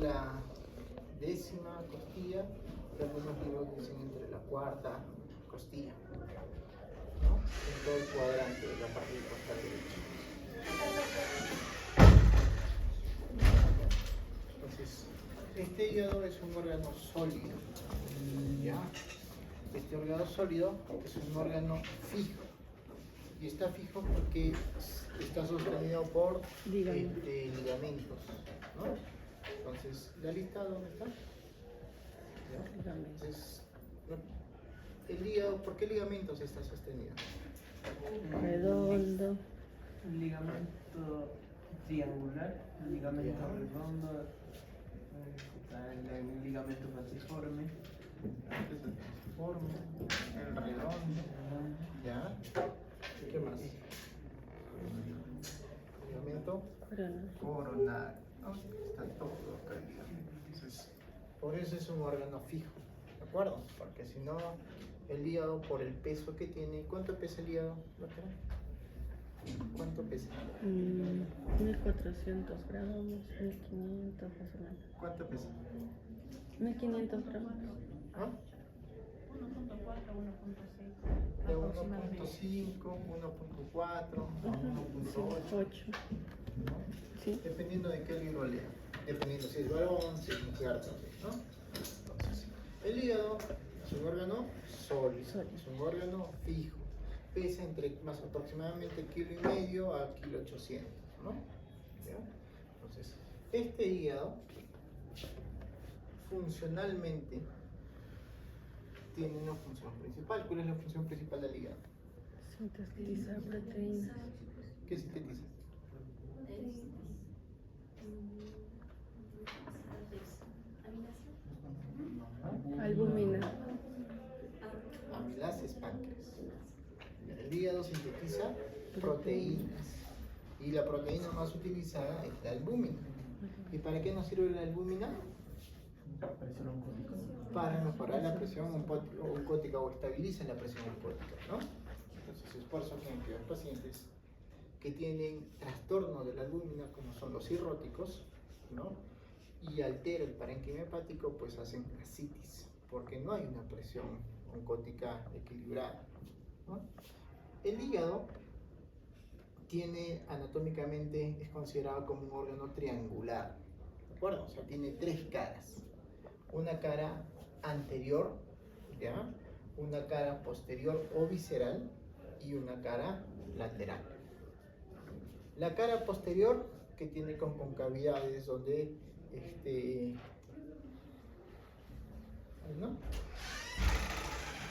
la 10ª costilla, y algunos libros dicen entre la 4ª costilla, ¿no? En todo el cuadrante de la parte del costal derecho. Entonces, este hígado es un órgano sólido, ¿ya? Este órgano sólido es un órgano fijo. Y está fijo porque está sostenido por ligamentos, ¿no? Entonces, ¿la lista dónde está? ¿Ya? Entonces, el hígado, ¿por qué ligamentos está sostenido? Redondo. Un ligamento triangular, un ligamento redondo, el ligamento falciforme. El redondo, ¿ya? ¿Qué más? Ligamento coronario, ¿no? Está todo acá el ligamento. Entonces, por eso es un órgano fijo, ¿de acuerdo? Porque si no, el hígado, por el peso que tiene, ¿cuánto pesa el hígado, doctora? ¿Cuánto pesa? 1400 gramos, 1500 más o menos. ¿Cuánto pesa? 1500 gramos. ¿Ah? 1.4, 1.6. De 1.5, 1.4, 1.8. 8. Sí. Dependiendo de qué libro lea. Dependiendo si es varón, si es mujer, ¿no? Entonces, el hígado es un órgano sólido, es un órgano fijo. Pesa entre más aproximadamente 1,5 kg a 1,8 kg, ¿no? ¿Ya? Entonces, este hígado funcionalmente tiene una función principal. ¿Cuál es la función principal del hígado? Sintetizar proteínas. ¿Qué sintetiza? Albúmina. Amilases páncreas. El hígado sintetiza proteínas y la proteína más utilizada es la albúmina. ¿Y para qué nos sirve la albúmina? Para mejorar la presión oncótica o estabiliza la presión oncótica, ¿no? Entonces es por eso que en aquellos pacientes que tienen trastorno de la albúmina, como son los cirróticos, ¿no? Y altera el parénquima hepático, pues hacen ascitis, porque no hay una presión oncótica equilibrada, ¿no? El hígado tiene anatómicamente, es considerado como un órgano triangular, ¿de acuerdo? O sea, tiene 3 caras. Una cara anterior, ¿ya? Una cara posterior o visceral y una cara lateral. La cara posterior, que tiene con concavidades donde ¿no?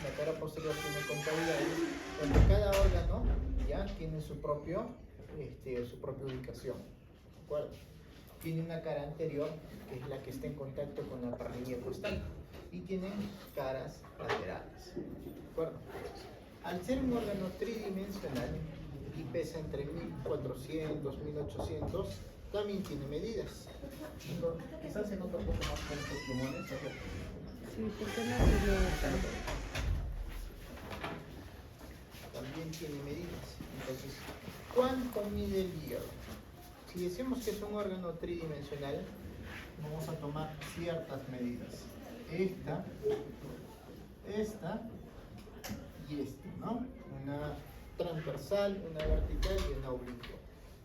La cara posterior tiene concavidades donde cada órgano ya tiene su propia ubicación, ¿de acuerdo? Tiene una cara anterior, que es la que está en contacto con la paralelía costal, y tiene caras laterales, ¿de acuerdo? Al ser un órgano tridimensional y pesa entre 1400 y 1800, también tiene medidas. Quizás se nota un poco más con los pulmones. Sí, porque no se lo tanto. También tiene medidas. Entonces, ¿cuánto mide el hígado? Si decimos que es un órgano tridimensional, vamos a tomar ciertas medidas. Esta y esta, ¿no? Una transversal, una vertical y una oblicua.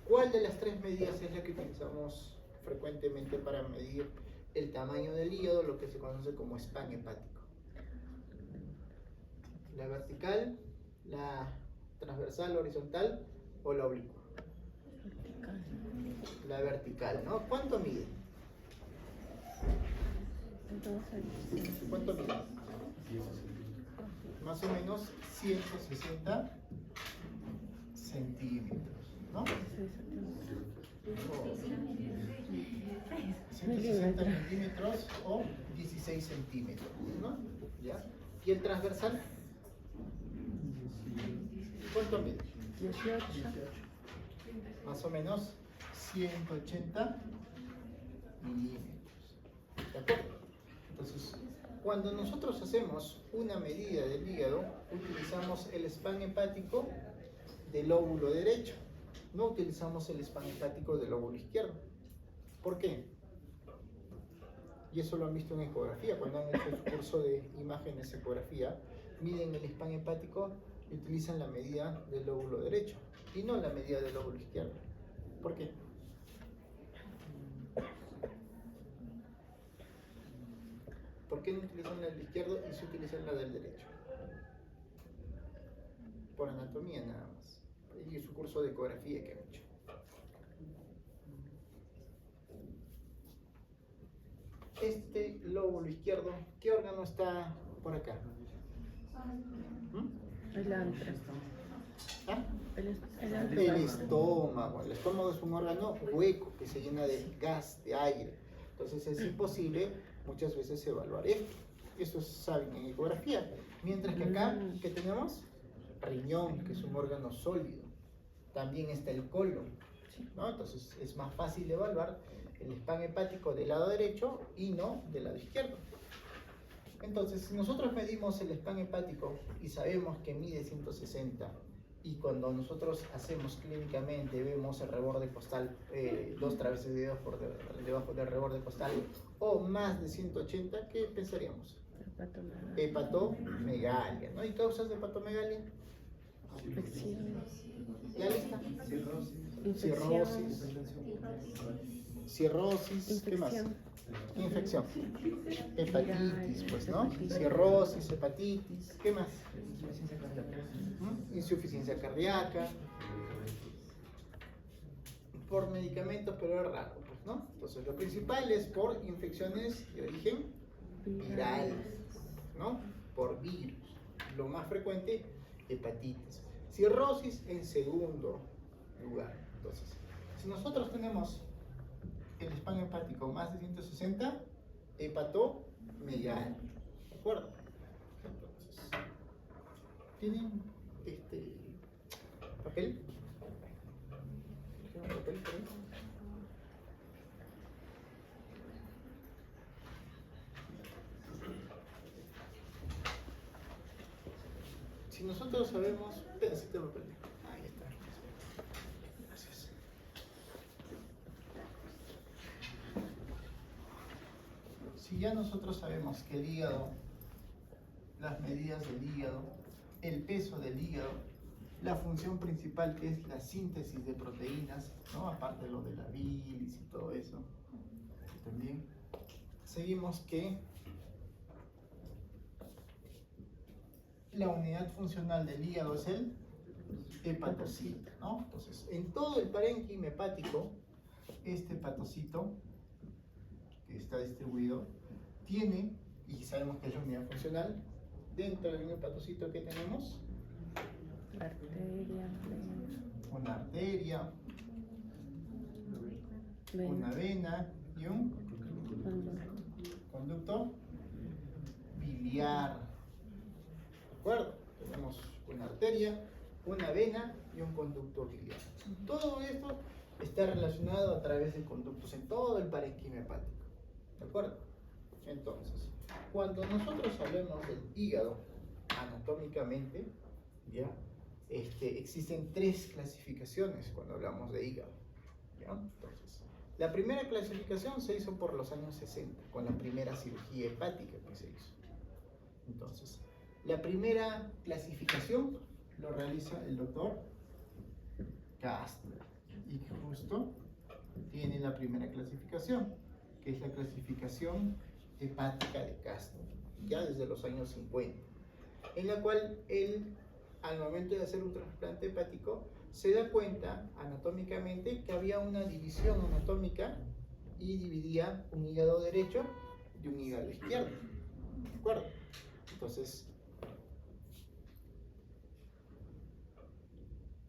¿Cuál de las 3 medidas es la que utilizamos frecuentemente para medir el tamaño del hígado, lo que se conoce como span hepático? ¿La vertical, la transversal, horizontal o la oblicua? La vertical, ¿no? ¿Cuánto mide? ¿Cuánto mide? Más o menos 160 centímetros, ¿no? 160 centímetros o 16 centímetros, ¿no? ¿Ya? ¿Y el transversal? ¿Cuánto mide? 18. Más o menos 180 milímetros. ¿De acuerdo? Entonces, cuando nosotros hacemos una medida del hígado, utilizamos el span hepático del lóbulo derecho. No utilizamos el span hepático del lóbulo izquierdo. ¿Por qué? y eso lo han visto en ecografía, cuando han hecho su curso de imágenes ecografía, miden el spam hepático y utilizan la medida del lóbulo derecho y no la medida del lóbulo izquierdo. ¿Por qué? ¿Por qué no utilizan la del izquierdo y se utilizan la del derecho? Por anatomía nada más. Y su curso de ecografía que han hecho. Este lóbulo izquierdo, ¿qué órgano está por acá? ¿Mm? El antro. ¿Ah? El antro. El estómago. El estómago es un órgano hueco que se llena de gas, de aire. Entonces es imposible muchas veces evaluar esto. Eso saben en ecografía. Mientras que acá, ¿qué tenemos? Riñón, que es un órgano sólido. También está el colon, ¿no? Entonces es más fácil evaluar el spam hepático del lado derecho y no del lado izquierdo. Entonces, si nosotros medimos el spam hepático y sabemos que mide 160, y cuando nosotros hacemos clínicamente, vemos el reborde costal, 2 traveses de dedos por debajo del reborde costal, o más de 180, ¿qué pensaríamos? Hepatomegalia, ¿no? ¿Y causas de hepatomegalia? ¿Ya lista? Cirrosis, ¿qué más? Infección. Hepatitis, pues, ¿no? Cirrosis, hepatitis, ¿qué más? Insuficiencia cardíaca. Por medicamentos, pero es raro, pues, ¿no? Entonces, lo principal es por infecciones de origen viral, ¿no? Por virus. Lo más frecuente, hepatitis. Cirrosis en segundo lugar. Entonces, si nosotros tenemos el spam hepático más de 160, hepatomegalia. ¿De acuerdo? Entonces, ¿tienen papel? ¿Tienen papel por ahí? Si nosotros sabemos, pedacito de papel. Ahí está. Gracias. Si ya nosotros sabemos que el hígado, las medidas del hígado, el peso del hígado, la función principal que es la síntesis de proteínas, ¿no? Aparte de lo de la bilis y todo eso, también seguimos que la unidad funcional del hígado es el hepatocito, ¿no? Entonces, en todo el parénquima hepático, este hepatocito que está distribuido tiene, y sabemos que es la unidad funcional, dentro de un hepatocito que tenemos Arteria, una arteria, una vena y un conducto biliar. ¿De acuerdo? Tenemos una arteria, una vena y un conducto biliar. Todo esto está relacionado a través de conductos en todo el parénquima hepático. ¿De acuerdo? Entonces, cuando nosotros hablemos del hígado anatómicamente, ¿ya? Existen 3 clasificaciones cuando hablamos de hígado, ¿ya? Entonces, la primera clasificación se hizo por los años 60, con la primera cirugía hepática que se hizo. Entonces, la primera clasificación lo realiza el doctor Castner, y justo tiene la primera clasificación, que es la clasificación hepática de Castner, ya desde los años 50, en la cual él, al momento de hacer un trasplante hepático, se da cuenta anatómicamente que había una división anatómica y dividía un hígado derecho de un hígado izquierdo. ¿De acuerdo? Entonces,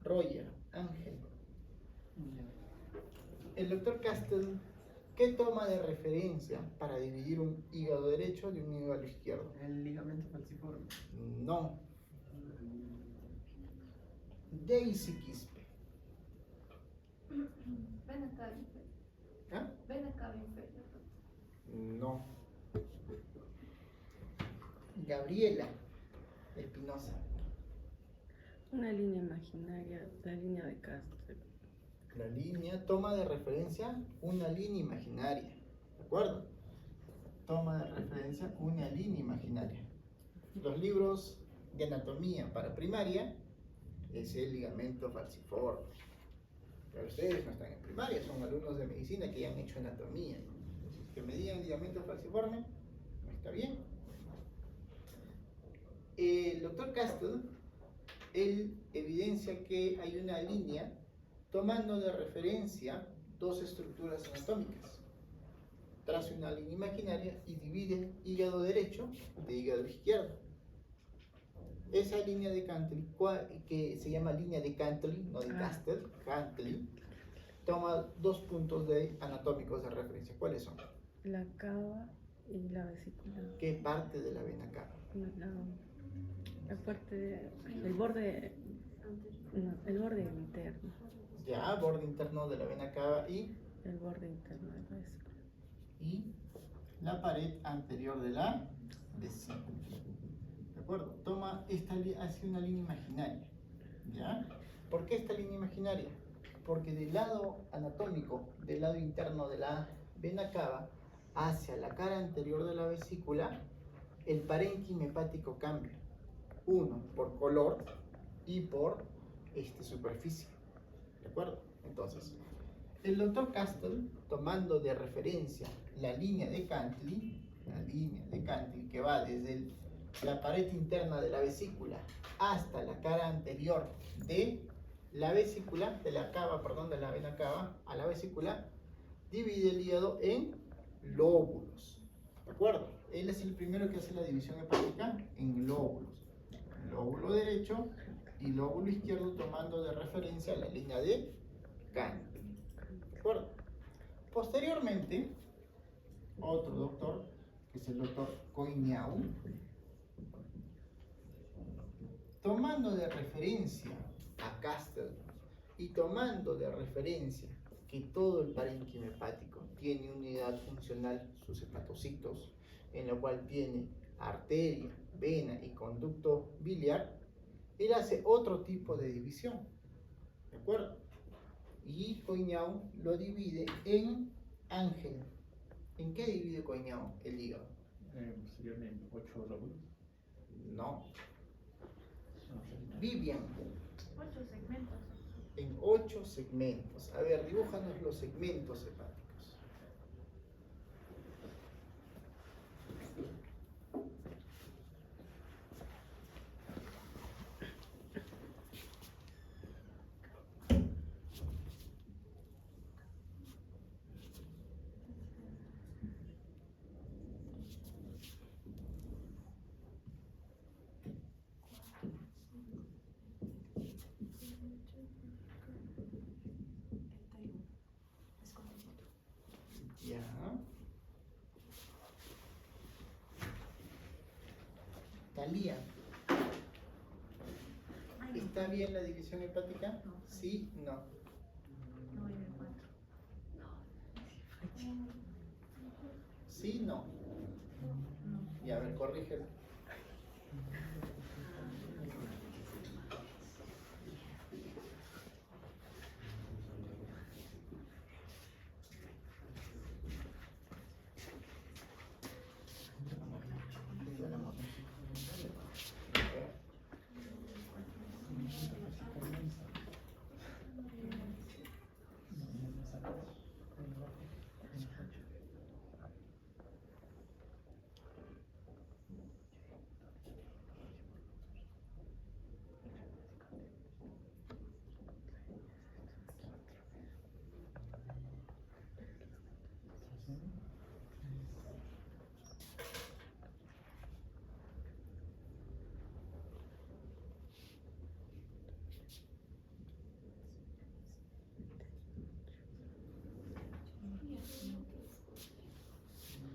Roger, Ángel, el doctor Castel, ¿qué toma de referencia para dividir un hígado derecho de un hígado izquierdo? El ligamento falciforme. No. Daisy Quispe. Vena cava inferior. ¿Ah? Vena cava inferior. No. Gabriela Espinosa. una línea imaginaria, la línea de Castro. La línea toma de referencia una línea imaginaria, ¿de acuerdo? toma de referencia una línea imaginaria. Los libros de anatomía para primaria es el ligamento falciforme. Pero ustedes no están en primaria, son alumnos de medicina que ya han hecho anatomía, ¿no? Entonces, que me digan ligamento falciforme no está bien. El doctor Castle, él evidencia que hay una línea tomando de referencia dos estructuras anatómicas. Traza una línea imaginaria y divide hígado derecho de hígado izquierdo. Esa línea de Cantley, que se llama línea de Cantley, no de Castle, Cantley, toma dos puntos anatómicos de referencia. ¿Cuáles son? La cava y la vesícula. ¿Qué parte de la vena cava? La parte, el borde, no, el borde interno. Ya, borde interno de la vena cava y El borde interno de la vesícula. la pared anterior de la vesícula. ¿De acuerdo? Toma hace una línea imaginaria. ¿Ya? ¿Por qué esta línea imaginaria? Porque del lado anatómico, del lado interno de la vena cava, hacia la cara anterior de la vesícula, el parénquima hepático cambia. Uno, por color y por superficie. ¿De acuerdo? Entonces, el doctor Castle, tomando de referencia la línea de Cantley que va desde la pared interna de la vesícula hasta la cara anterior de la vesícula, de la vena cava a la vesícula, divide el hígado en lóbulos. ¿De acuerdo? Él es el primero que hace la división hepática en lóbulos. Lóbulo derecho y lóbulo izquierdo, tomando de referencia la línea de Cantley. ¿De acuerdo? Posteriormente, otro doctor, que es el doctor Coignau, tomando de referencia a Castle y tomando de referencia que todo el parénquima hepático tiene unidad funcional, sus hepatocitos, en la cual tiene arteria, vena y conducto biliar, él hace otro tipo de división. ¿De acuerdo? Y Coignau lo divide en ángel. ¿En qué divide Coignau el hígado? Serían en 8 lóbulos. No. Vivian. 8 segmentos. En 8 segmentos. A ver, dibújanos los segmentos hepáticos. Ya. Talía. ¿Está bien la división hepática? No. Sí, no. No, en el 4. Sí, no. Y a ver, corrígelo.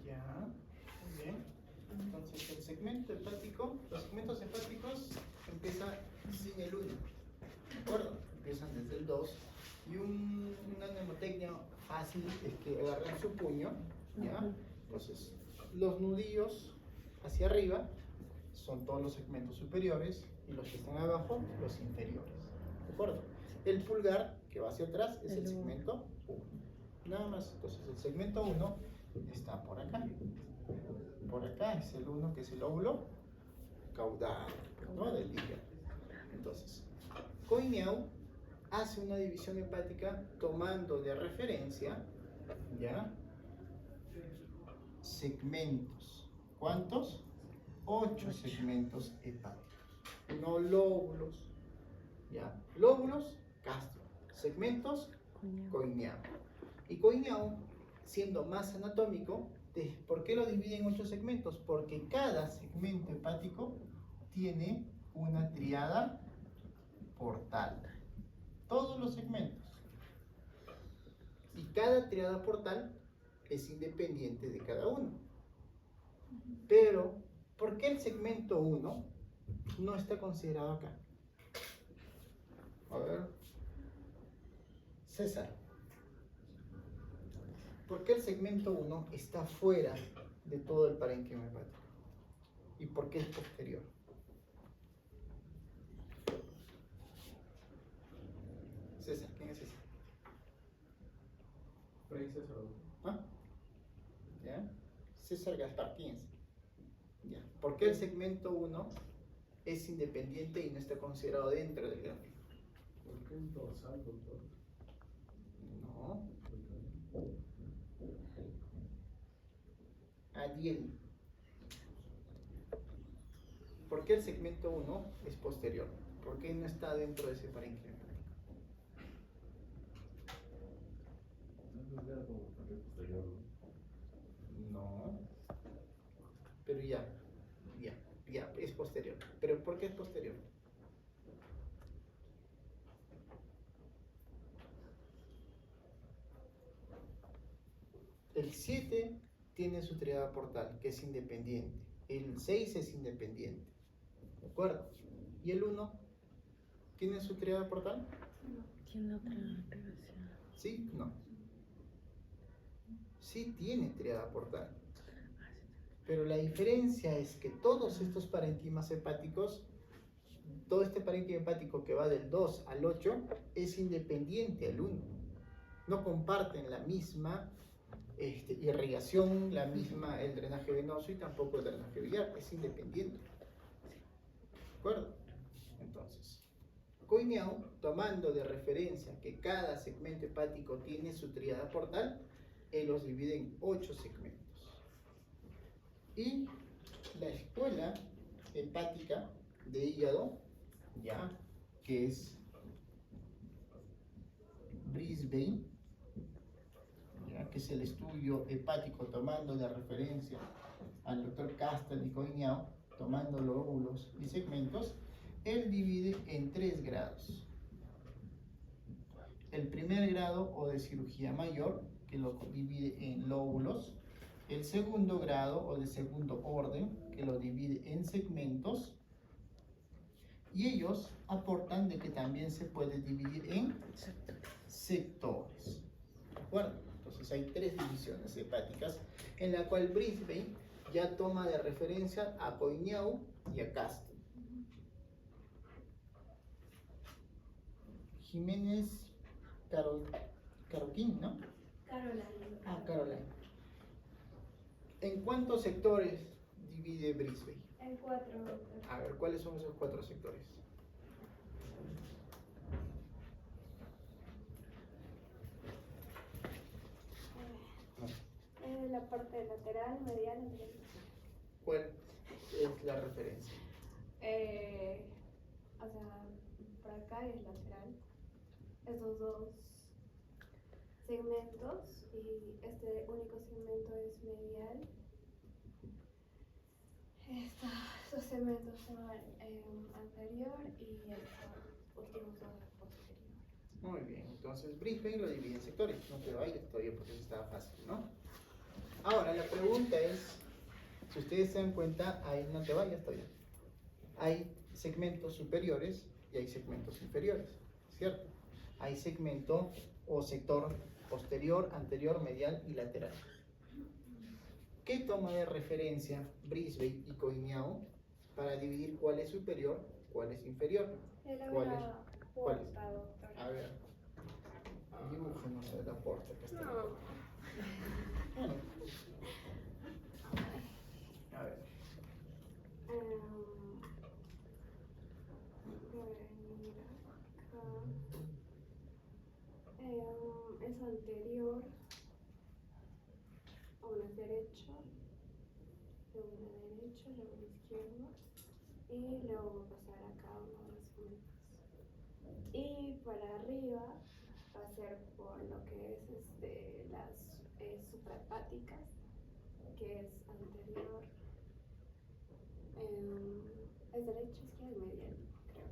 Ya, muy bien. Entonces el segmento hepático, los segmentos hepáticos empiezan sin el 1, ¿de acuerdo? Empiezan desde el 2 y una mnemotecnia fácil es que agarren su puño, ¿ya? Entonces los nudillos hacia arriba son todos los segmentos superiores y los que están abajo los inferiores, ¿de acuerdo? El pulgar que va hacia atrás es el segmento 1, nada más. Entonces el segmento 1 está por acá. por acá es el 1, que es el óvulo caudal, ¿no? Del hígado. Entonces, Coineau hace una división hepática tomando de referencia, ¿ya? Segmentos. ¿Cuántos? 8 segmentos hepáticos. No lóbulos, ¿ya? Lóbulos, Castro. Segmentos, Coineau. Y Coineau, siendo más anatómico, ¿por qué lo divide en 8 segmentos? Porque cada segmento hepático tiene una triada portal. Todos los segmentos. Y cada triada portal es independiente de cada uno. Pero, ¿por qué el segmento 1 no está considerado acá? A ver. César. ¿Por qué el segmento 1 está fuera de todo el parénquima hepático? ¿Y por qué es posterior? César, ¿quién es César? Fray César. ¿Ah? ¿Ya? César Gaspar, ¿quién es? ¿Ya? ¿Por qué el segmento 1 es independiente y no está considerado dentro del gráfico? ¿Por qué el dorsal, doctor? No. Adiel. ¿Por qué el segmento 1 es posterior? ¿Por qué no está dentro de ese parénquima? No era como bastante posterior, ¿no? No. Pero ya, es posterior. ¿Pero por qué es posterior? El 7 tiene su triada portal, que es independiente. El 6 es independiente. ¿De acuerdo? ¿Y el 1 tiene su triada portal? Tiene otra relación. ¿Sí? No. Sí tiene triada portal. Pero la diferencia es que todos estos parénquimas hepáticos, todo este parénquima hepático que va del 2 al 8, es independiente al 1. No comparten la misma irrigación, el drenaje venoso y tampoco el drenaje biliar, es independiente. ¿De acuerdo? Entonces, Coineau, tomando de referencia que cada segmento hepático tiene su triada portal, él los divide en 8 segmentos. Y la escuela hepática de hígado, ya, que es Brisbane, ya, que es el estudio hepático tomando de referencia al doctor Castel y Coineau, tomando lóbulos y segmentos, él divide en 3 grados. El primer grado o de cirugía mayor, que lo divide en lóbulos. El segundo grado o de segundo orden, que lo divide en segmentos. Y ellos aportan de que también se puede dividir en sectores. ¿De acuerdo? Entonces hay 3 divisiones hepáticas, en la cual Brisbane ya toma de referencia a Coineau y a Castel. Jiménez Caroquín, ¿no? Caroline. Ah, Caroline. ¿En cuántos sectores divide Brisbane? En 4. A ver, ¿cuáles son esos 4 sectores? La parte lateral, medial, anterior. ¿Cuál es la referencia? O sea, por acá es lateral. Estos 2 segmentos y este único segmento es medial. Estos segmentos son anterior y estos últimos son posterior. Muy bien, entonces Brisbane lo divide en sectores. No te vayas todavía porque eso estaba fácil, ¿no? Ahora, la pregunta es, si ustedes se dan cuenta, ahí no te vayas todavía. Hay segmentos superiores y hay segmentos inferiores, ¿cierto? Hay segmento o sector posterior, anterior, medial y lateral. ¿Qué toma de referencia Brisbane y Coineau para dividir cuál es superior, cuál es inferior? ¿Cuál es? Porta, doctor. A ver, dibújenos de la puerta que está. No. Bueno. derecho, luego una derecha, luego una izquierda y luego va a pasar a cada una de las puntas. Y para arriba va a ser por lo que es las suprahepáticas, que es anterior, es derecha, izquierda y medial, creo.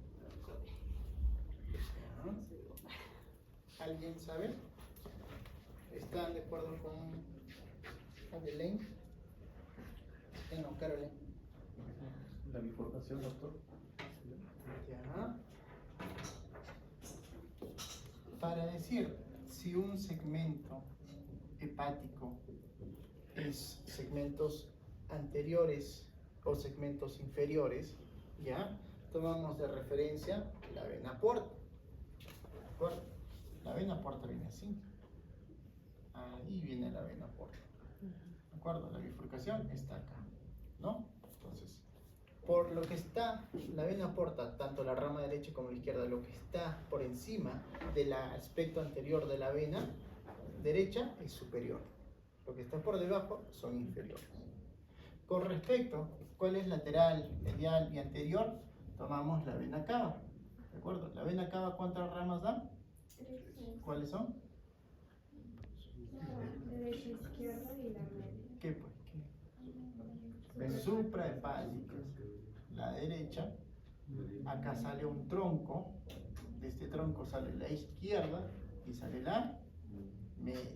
¿Alguien sabe? ¿Están de acuerdo con Adeline? No, Caroline. La bifurcación, doctor. Ya. Para decir si un segmento hepático es segmentos anteriores o segmentos inferiores, ya tomamos de referencia la vena porta. ¿De acuerdo? La vena porta viene así. Ahí viene la vena porta. ¿De acuerdo? La bifurcación está acá, ¿no? Entonces, por lo que está la vena porta, tanto la rama derecha como la izquierda, lo que está por encima del aspecto anterior de la vena derecha es superior. Lo que está por debajo son inferiores. Con respecto, ¿cuál es lateral, medial y anterior? Tomamos la vena cava. ¿De acuerdo? La vena cava, ¿cuántas ramas da? ¿Cuáles son? Derecha, izquierda y la media. ¿Qué pues? ¿Qué? Suprahepáticas. La derecha, acá sale un tronco, de este tronco sale la izquierda y sale la media.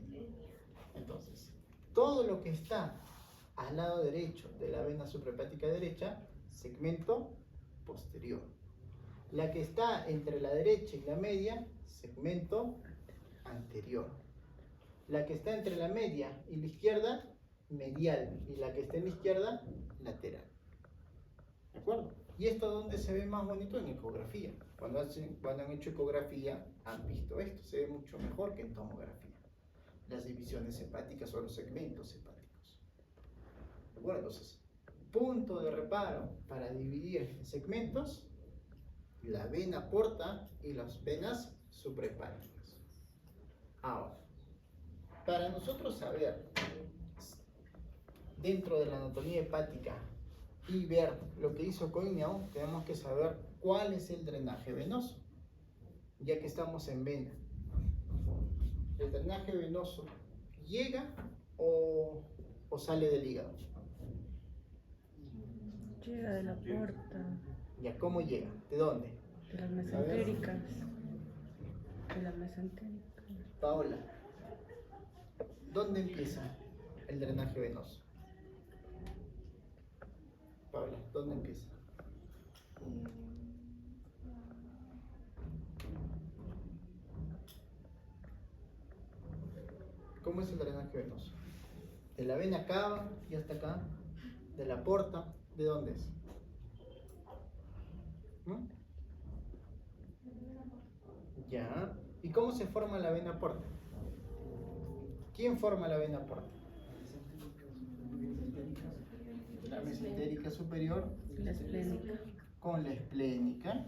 Entonces, todo lo que está al lado derecho de la vena suprahepática derecha, segmento posterior. La que está entre la derecha y la media, segmento anterior. La que está entre la media y la izquierda, medial. Y la que está en la izquierda, lateral. ¿De acuerdo? ¿Y esto dónde se ve más bonito? En ecografía. Cuando han hecho ecografía, han visto esto. Se ve mucho mejor que en tomografía. Las divisiones hepáticas o los segmentos hepáticos. ¿De acuerdo? Entonces, punto de reparo para dividir en segmentos, la vena porta y las venas suprahepáticas. Ahora, para nosotros saber dentro de la anatomía hepática y ver lo que hizo Coignao, tenemos que saber cuál es el drenaje venoso, ya que estamos en vena. ¿El drenaje venoso llega o sale del hígado? Llega de la porta, ¿Ya cómo llega? ¿De dónde? de las mesentéricas. De las mesentéricas. Paola, ¿dónde empieza el drenaje venoso? Paola, ¿dónde empieza? ¿Cómo es el drenaje venoso? De la vena cava y hasta acá, de la porta, ¿de dónde es? ¿Mm? Ya. ¿Y cómo se forma la vena porta? ¿Quién forma la vena porta? La mesentérica superior La esplénica. con la esplénica,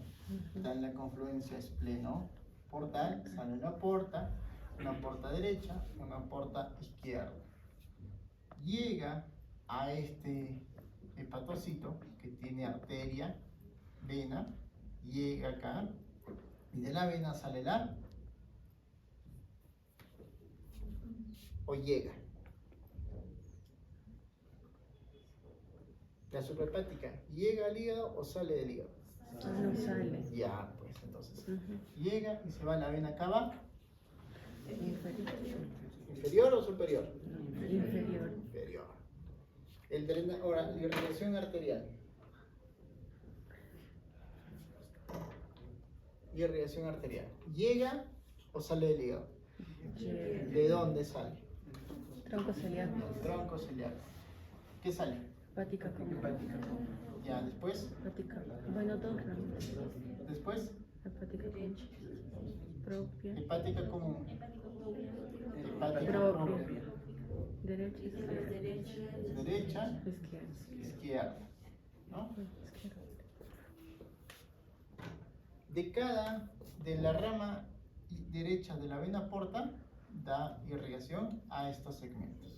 dan la confluencia espleno-portal, sale una porta derecha, una porta izquierda. Llega a este hepatocito que tiene arteria, vena, llega acá y de la vena sale la o llega. La suprahepática, ¿llega al hígado o sale del hígado? No sale. Ya, pues entonces, llega y se va a la vena cava. Inferior. ¿Inferior o superior? Inferior. Inferior. Ahora, la irrigación arterial. Irrigación arterial. ¿Llega o sale del hígado? Llega. ¿De dónde sale? Tronco celíaco. Tronco celíaco. ¿Qué sale? Hepática común. Ya, después. Hepática. Bueno, dos ramas. Después, Hepática común. Propia. hepática común. Hepática Propia. propia. Derecha, izquierda. Derecha, Izquierda. izquierda. ¿No? Izquierda. De la rama derecha de la vena porta da irrigación a estos segmentos.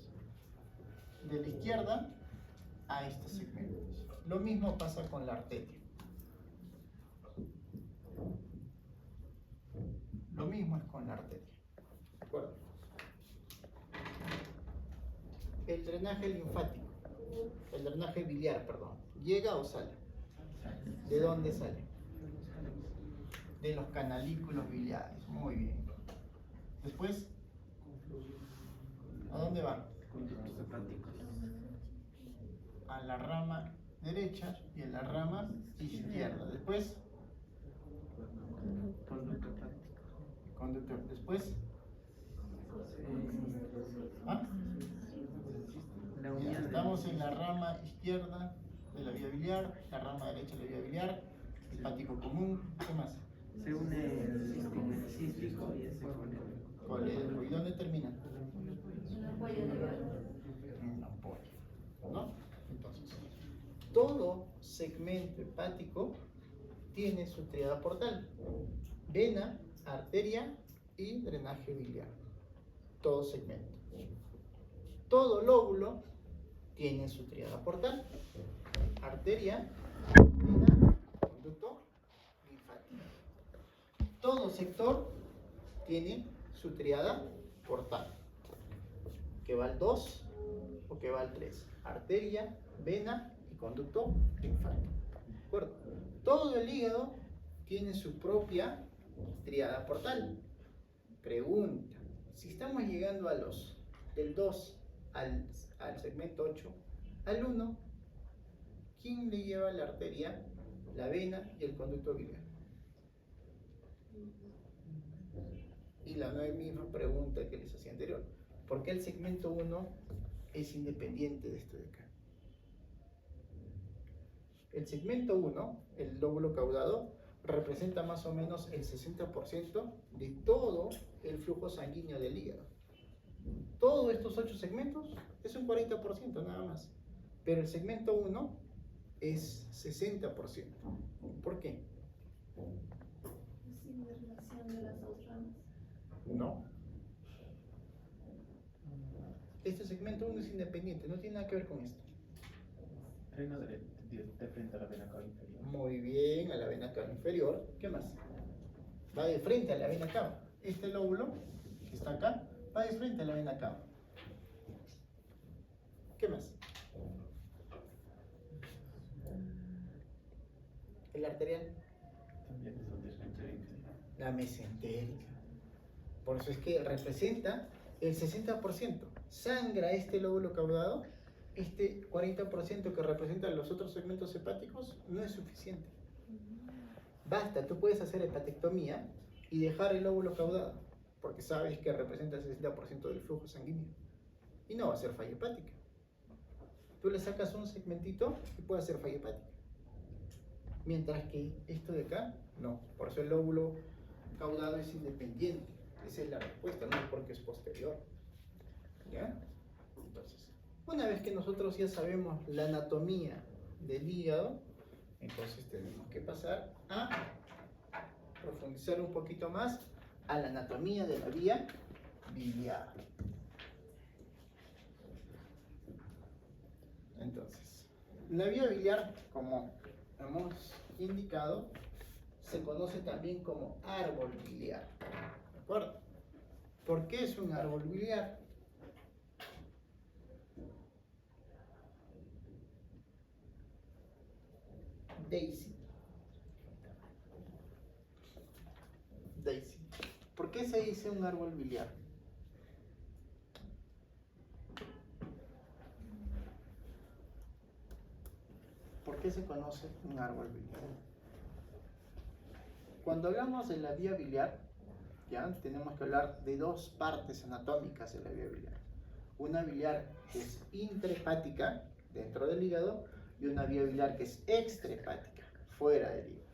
de la izquierda a estos segmentos. Lo mismo pasa con la arteria. Lo mismo es con la arteria. ¿De acuerdo? El drenaje linfático, el drenaje biliar, perdón, ¿llega o sale? ¿De dónde sale? De los canalículos biliares. Muy bien. Después, ¿a dónde va? A la rama derecha y a la rama izquierda. Después, conductor. Después, ¿ah? La Ya, unión estamos en la rama izquierda de la vía biliar, la rama derecha de la vía biliar, hepático común. ¿Qué más? se une con el cístico y ese con el... ¿Y dónde termina? En la ampolla de Galo. En la ampolla, ¿no? Entonces, todo segmento hepático tiene su tríada portal: vena, arteria y drenaje biliar. Todo segmento. Todo lóbulo tiene su tríada portal: arteria, vena, conducto linfático. Todo sector tiene su tríada portal, que va al 2 o que va al 3: arteria, vena y conducto linfático. ¿De acuerdo? Todo el hígado tiene su propia tríada portal. Pregunta: si estamos llegando a los del 2 al segmento 8, al 1, ¿quién le lleva la arteria, la vena y el conducto biliar? Y la misma pregunta que les hacía anterior: ¿por qué el segmento 1 es independiente de esto de acá? El segmento 1, el lóbulo caudado, representa más o menos el 60% de todo el flujo sanguíneo del hígado. Todos estos 8 segmentos es un 40% nada más, pero el segmento 1 es 60%. ¿Por qué? ¿Sin la relación de las dos ramas? No. Este segmento 1 es independiente, no tiene nada que ver con esto. Drena de frente a la vena cava inferior. Muy bien, a la vena cava inferior. ¿Qué más? Va de frente a la vena cava. Este lóbulo que está acá va de frente a la vena cava. ¿Qué más? El arterial. También es donde es mesentérica. La mesentérica. Por eso es que representa el 60%. Sangra este lóbulo caudado. Este 40% que representan los otros segmentos hepáticos no es suficiente. Basta, tú puedes hacer hepatectomía y dejar el lóbulo caudado, porque sabes que representa el 60% del flujo sanguíneo. Y no va a ser falla hepática. Tú le sacas un segmentito y puede hacer falla hepática. Mientras que esto de acá, no. Por eso el lóbulo caudado es independiente. Esa es la respuesta, no es porque es posterior. ¿Ya? Entonces, una vez que nosotros ya sabemos la anatomía del hígado, entonces tenemos que pasar a profundizar un poquito más a la anatomía de la vía biliar. Entonces, la vía biliar, como hemos indicado, se conoce también como árbol biliar. ¿De acuerdo? ¿Por qué es un árbol biliar? Daisy. Daisy. ¿Por qué se dice un árbol biliar? ¿Por qué se conoce un árbol biliar? Cuando hablamos de la vía biliar, ya tenemos que hablar de dos partes anatómicas de la vía biliar. Una biliar que es intrahepática, dentro del hígado, y una vía biliar que es extrahepática, fuera del hígado.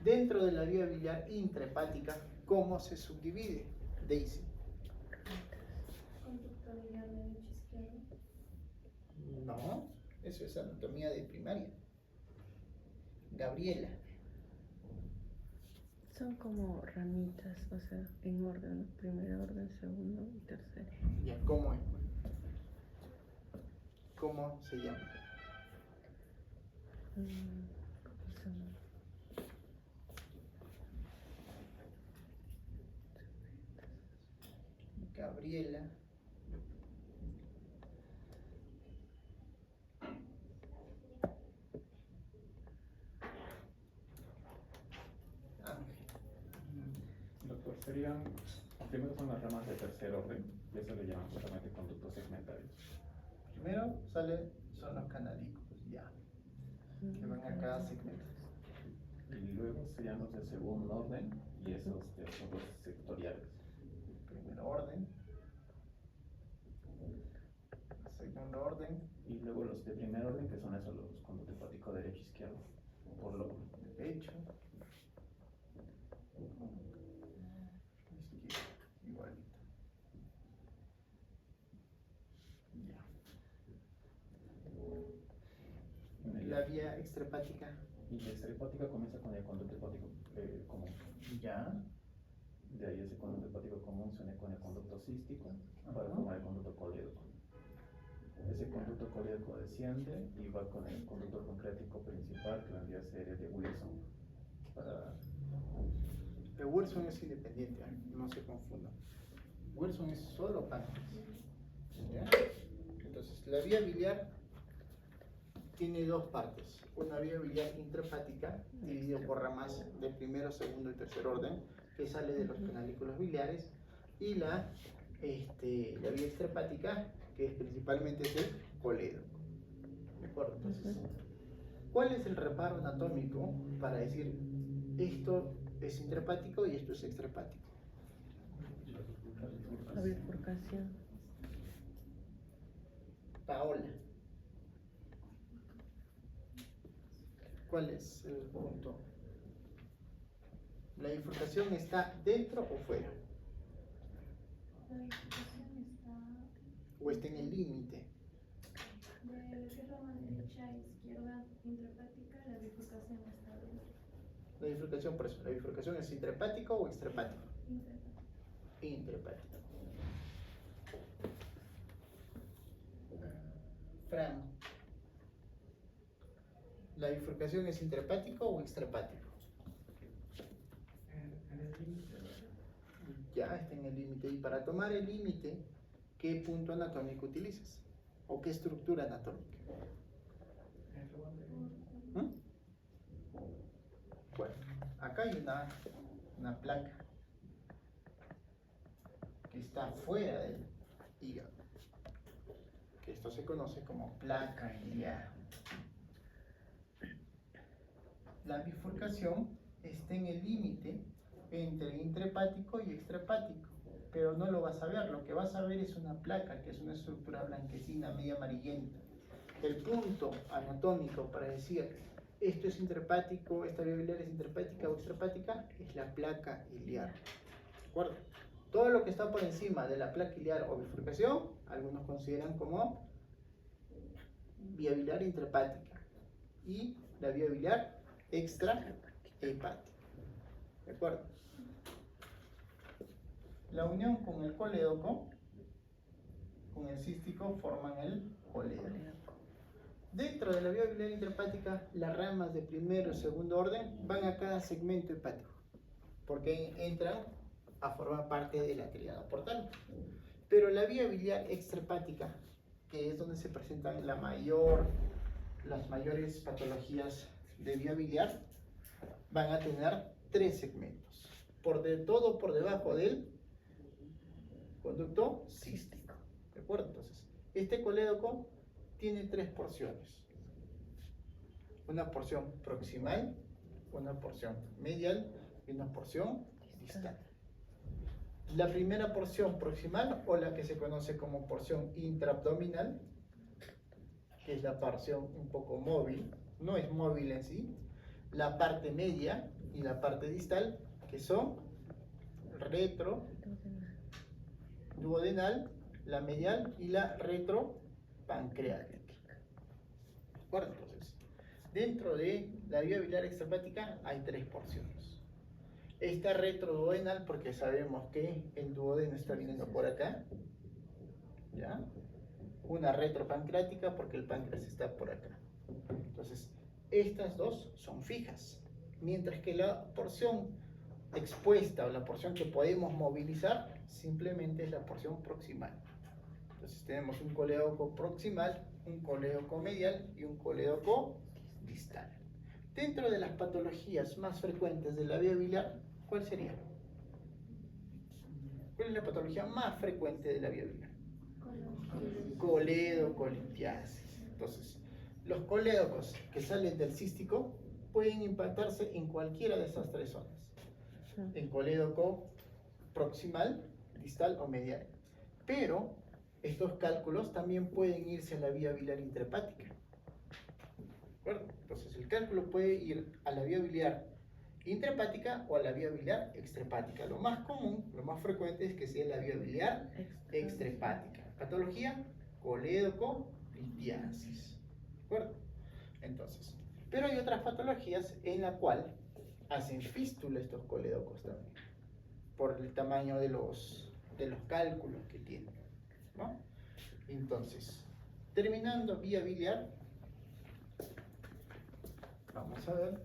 Dentro de la vía biliar intrahepática, ¿cómo se subdivide? Daisy. Conducto biliar derecho-izquierdo. No, eso es anatomía de primaria. Gabriela. Son como ramitas, o sea, en orden, primer orden, segundo y tercero. Ya, ¿cómo es? ¿cómo se llama? Gabriela. Ángel. Doctor, serían, primero son las ramas de tercer orden, y eso le llaman justamente conductos segmentarios. Primero son los canalículos, ya, que van a cada segmento. Y luego serían los de segundo orden, y esos son los sectoriales. Primer orden, segundo orden, Y luego los de primer orden, que son esos los conducto hepático derecho e izquierdo, por lo derecho, izquierdo, igualito. Ya. La vía extrahepática. Y la extrahepática comienza con el conducto hepático común. Ya. De ahí ese conducto hepático común se une con el conducto cístico para formar el conducto colédoco. Ese conducto colédoco desciende y va con el conducto pancreático principal, que vendría a ser el de Wilson. El Wilson es independiente, no se confundan. Wilson es solo páncreas. ¿Ya? Entonces, la vía biliar tiene dos partes. Una vía biliar intrahepática, dividida por ramas de primero, segundo y tercer orden, que sale de los canalículos biliares, y la vía extrahepática, que es principalmente el colédoco. ¿De acuerdo? Entonces, ¿cuál es el reparo anatómico para decir esto es intrahepático y esto es extrahepático? La bifurcación. Paola. ¿Cuál es el punto? ¿La bifurcación está dentro o fuera? La bifurcación está ¿O está en el límite? de lo que es rama derecha e izquierda intrahepática, la bifurcación está dentro. La bifurcación, por eso, ¿la bifurcación es intrahepático o extrahepático? Intrahepática. Intrahepático. Fran, ¿la bifurcación es intrahepático o extrahepático? En el límite. Ya está en el límite. Y para tomar el límite, ¿qué punto anatómico utilizas? ¿O qué estructura anatómica? ¿Mm? Bueno, acá hay una placa que está fuera del hígado, que esto se conoce como placa iliar. La bifurcación está en el límite entre intrahepático y extrahepático, pero no lo vas a ver. Lo que vas a ver es una placa, que es una estructura blanquecina, media amarillenta. El punto anatómico para decir esto es intrahepático, esta vía biliar es intrahepática o extrahepática, es la placa iliar. ¿De acuerdo? Todo lo que está por encima de la placa iliar o bifurcación, algunos consideran como vía biliar intrahepática y la vía biliar extrahepática. ¿De acuerdo? La unión con el colédoco, con el cístico, forman el colédoco. Dentro de la vía biliar intrahepática, las ramas de primero y segundo orden van a cada segmento hepático, porque entran a formar parte de la tríada portal. Pero la vía biliar extrahepática, que es donde se presentan las mayores patologías de vía biliar, van a tener 3 segmentos, todo por debajo del conducto cístico. ¿De acuerdo? Entonces, este colédoco tiene 3 porciones. Una porción proximal, una porción medial y una porción distal. La primera porción proximal, o la que se conoce como porción intraabdominal, que es la porción un poco móvil, no es móvil en sí. La parte media y la parte distal, que son retro, duodenal, la medial y la retropancreática. ¿De acuerdo? Entonces, dentro de la vía biliar extrahepática hay 3 porciones. Esta retroduodenal, porque sabemos que el duodeno está viniendo por acá, ¿ya? una retropancreática porque el páncreas está por acá. Entonces, estas dos son fijas, mientras que la porción expuesta o la porción que podemos movilizar simplemente es la porción proximal. Entonces tenemos un colédoco proximal, un colédoco medial y un colédoco distal. Dentro de las patologías más frecuentes de la vía biliar, ¿cuál sería? ¿Cuál es la patología más frecuente de la vía biliar? Colédocolitiasis. Entonces, los colédocos que salen del cístico pueden impactarse en cualquiera de estas tres zonas. En colédoco proximal, distal o medial. Pero estos cálculos también pueden irse a la vía biliar intrahepática. ¿De acuerdo? Entonces, el cálculo puede ir a la vía biliar intrahepática o a la vía biliar extrahepática. Lo más común, lo más frecuente es que sea la vía biliar extrahepática. Patología, colédocolitiasis. ¿De acuerdo? Entonces, pero hay otras patologías en la cual hacen fístula estos colédocos también, por el tamaño de los cálculos que tienen, ¿no? Entonces, terminando vía biliar, vamos a ver.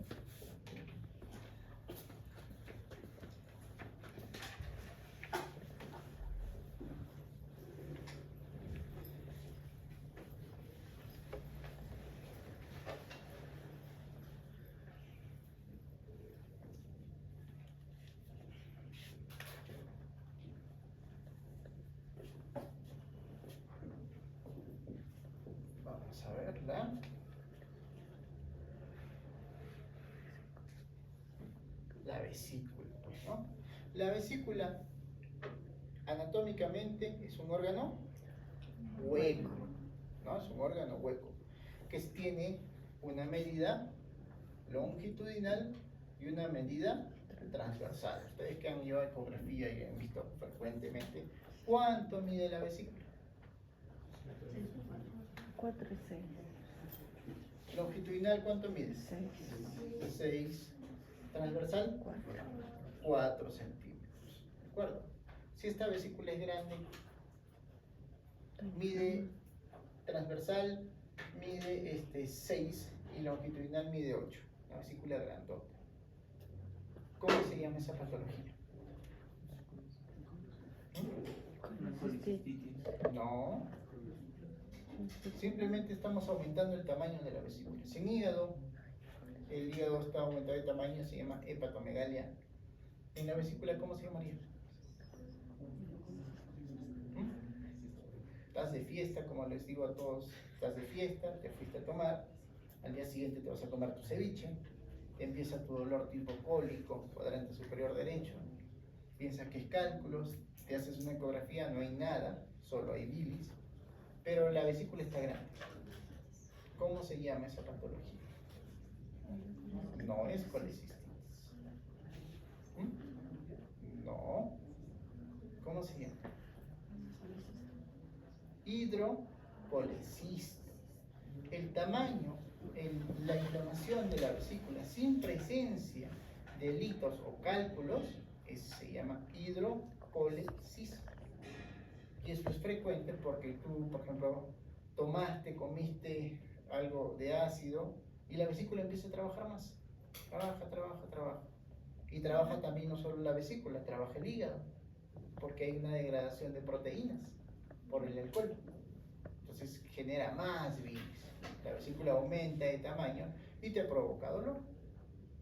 Vamos a verla. La vesícula, pues, ¿no? La vesícula anatómicamente es un órgano hueco, ¿no? Es un órgano hueco que tiene una medida longitudinal y una medida transversal. Ustedes que han llevado ecografía y han visto frecuentemente, ¿cuánto mide la vesícula? 4 y 6. Longitudinal, ¿cuánto mide? 6. 6. Transversal, 4 centímetros. ¿De acuerdo? Si esta vesícula es grande, mide transversal, mide 6 y longitudinal mide 8. La vesícula grandota. ¿Cómo se llama esa patología? No. Simplemente estamos aumentando el tamaño de la vesícula. Sin hígado, el hígado está aumentando de tamaño, se llama hepatomegalia. En la vesícula, ¿cómo se llamaría? Estás de fiesta, como les digo a todos, estás de fiesta, te fuiste a tomar, al día siguiente te vas a comer tu ceviche, empieza tu dolor tipo cólico, cuadrante superior derecho, piensas que es cálculos, te haces una ecografía, no hay nada, solo hay bilis, pero la vesícula está grande. ¿Cómo se llama esa patología? No es colecistitis. No. ¿Cómo se llama? Hidrocolecistitis. El tamaño, la inflamación de la vesícula sin presencia de litos o cálculos se llama hidrocolecisis. Y esto es frecuente porque tú, por ejemplo, comiste algo de ácido y la vesícula empieza a trabajar más. Trabaja. Y trabaja también no solo la vesícula, trabaja el hígado, porque hay una degradación de proteínas por el alcohol. Entonces genera más bilis. La vesícula aumenta de tamaño y te provoca dolor,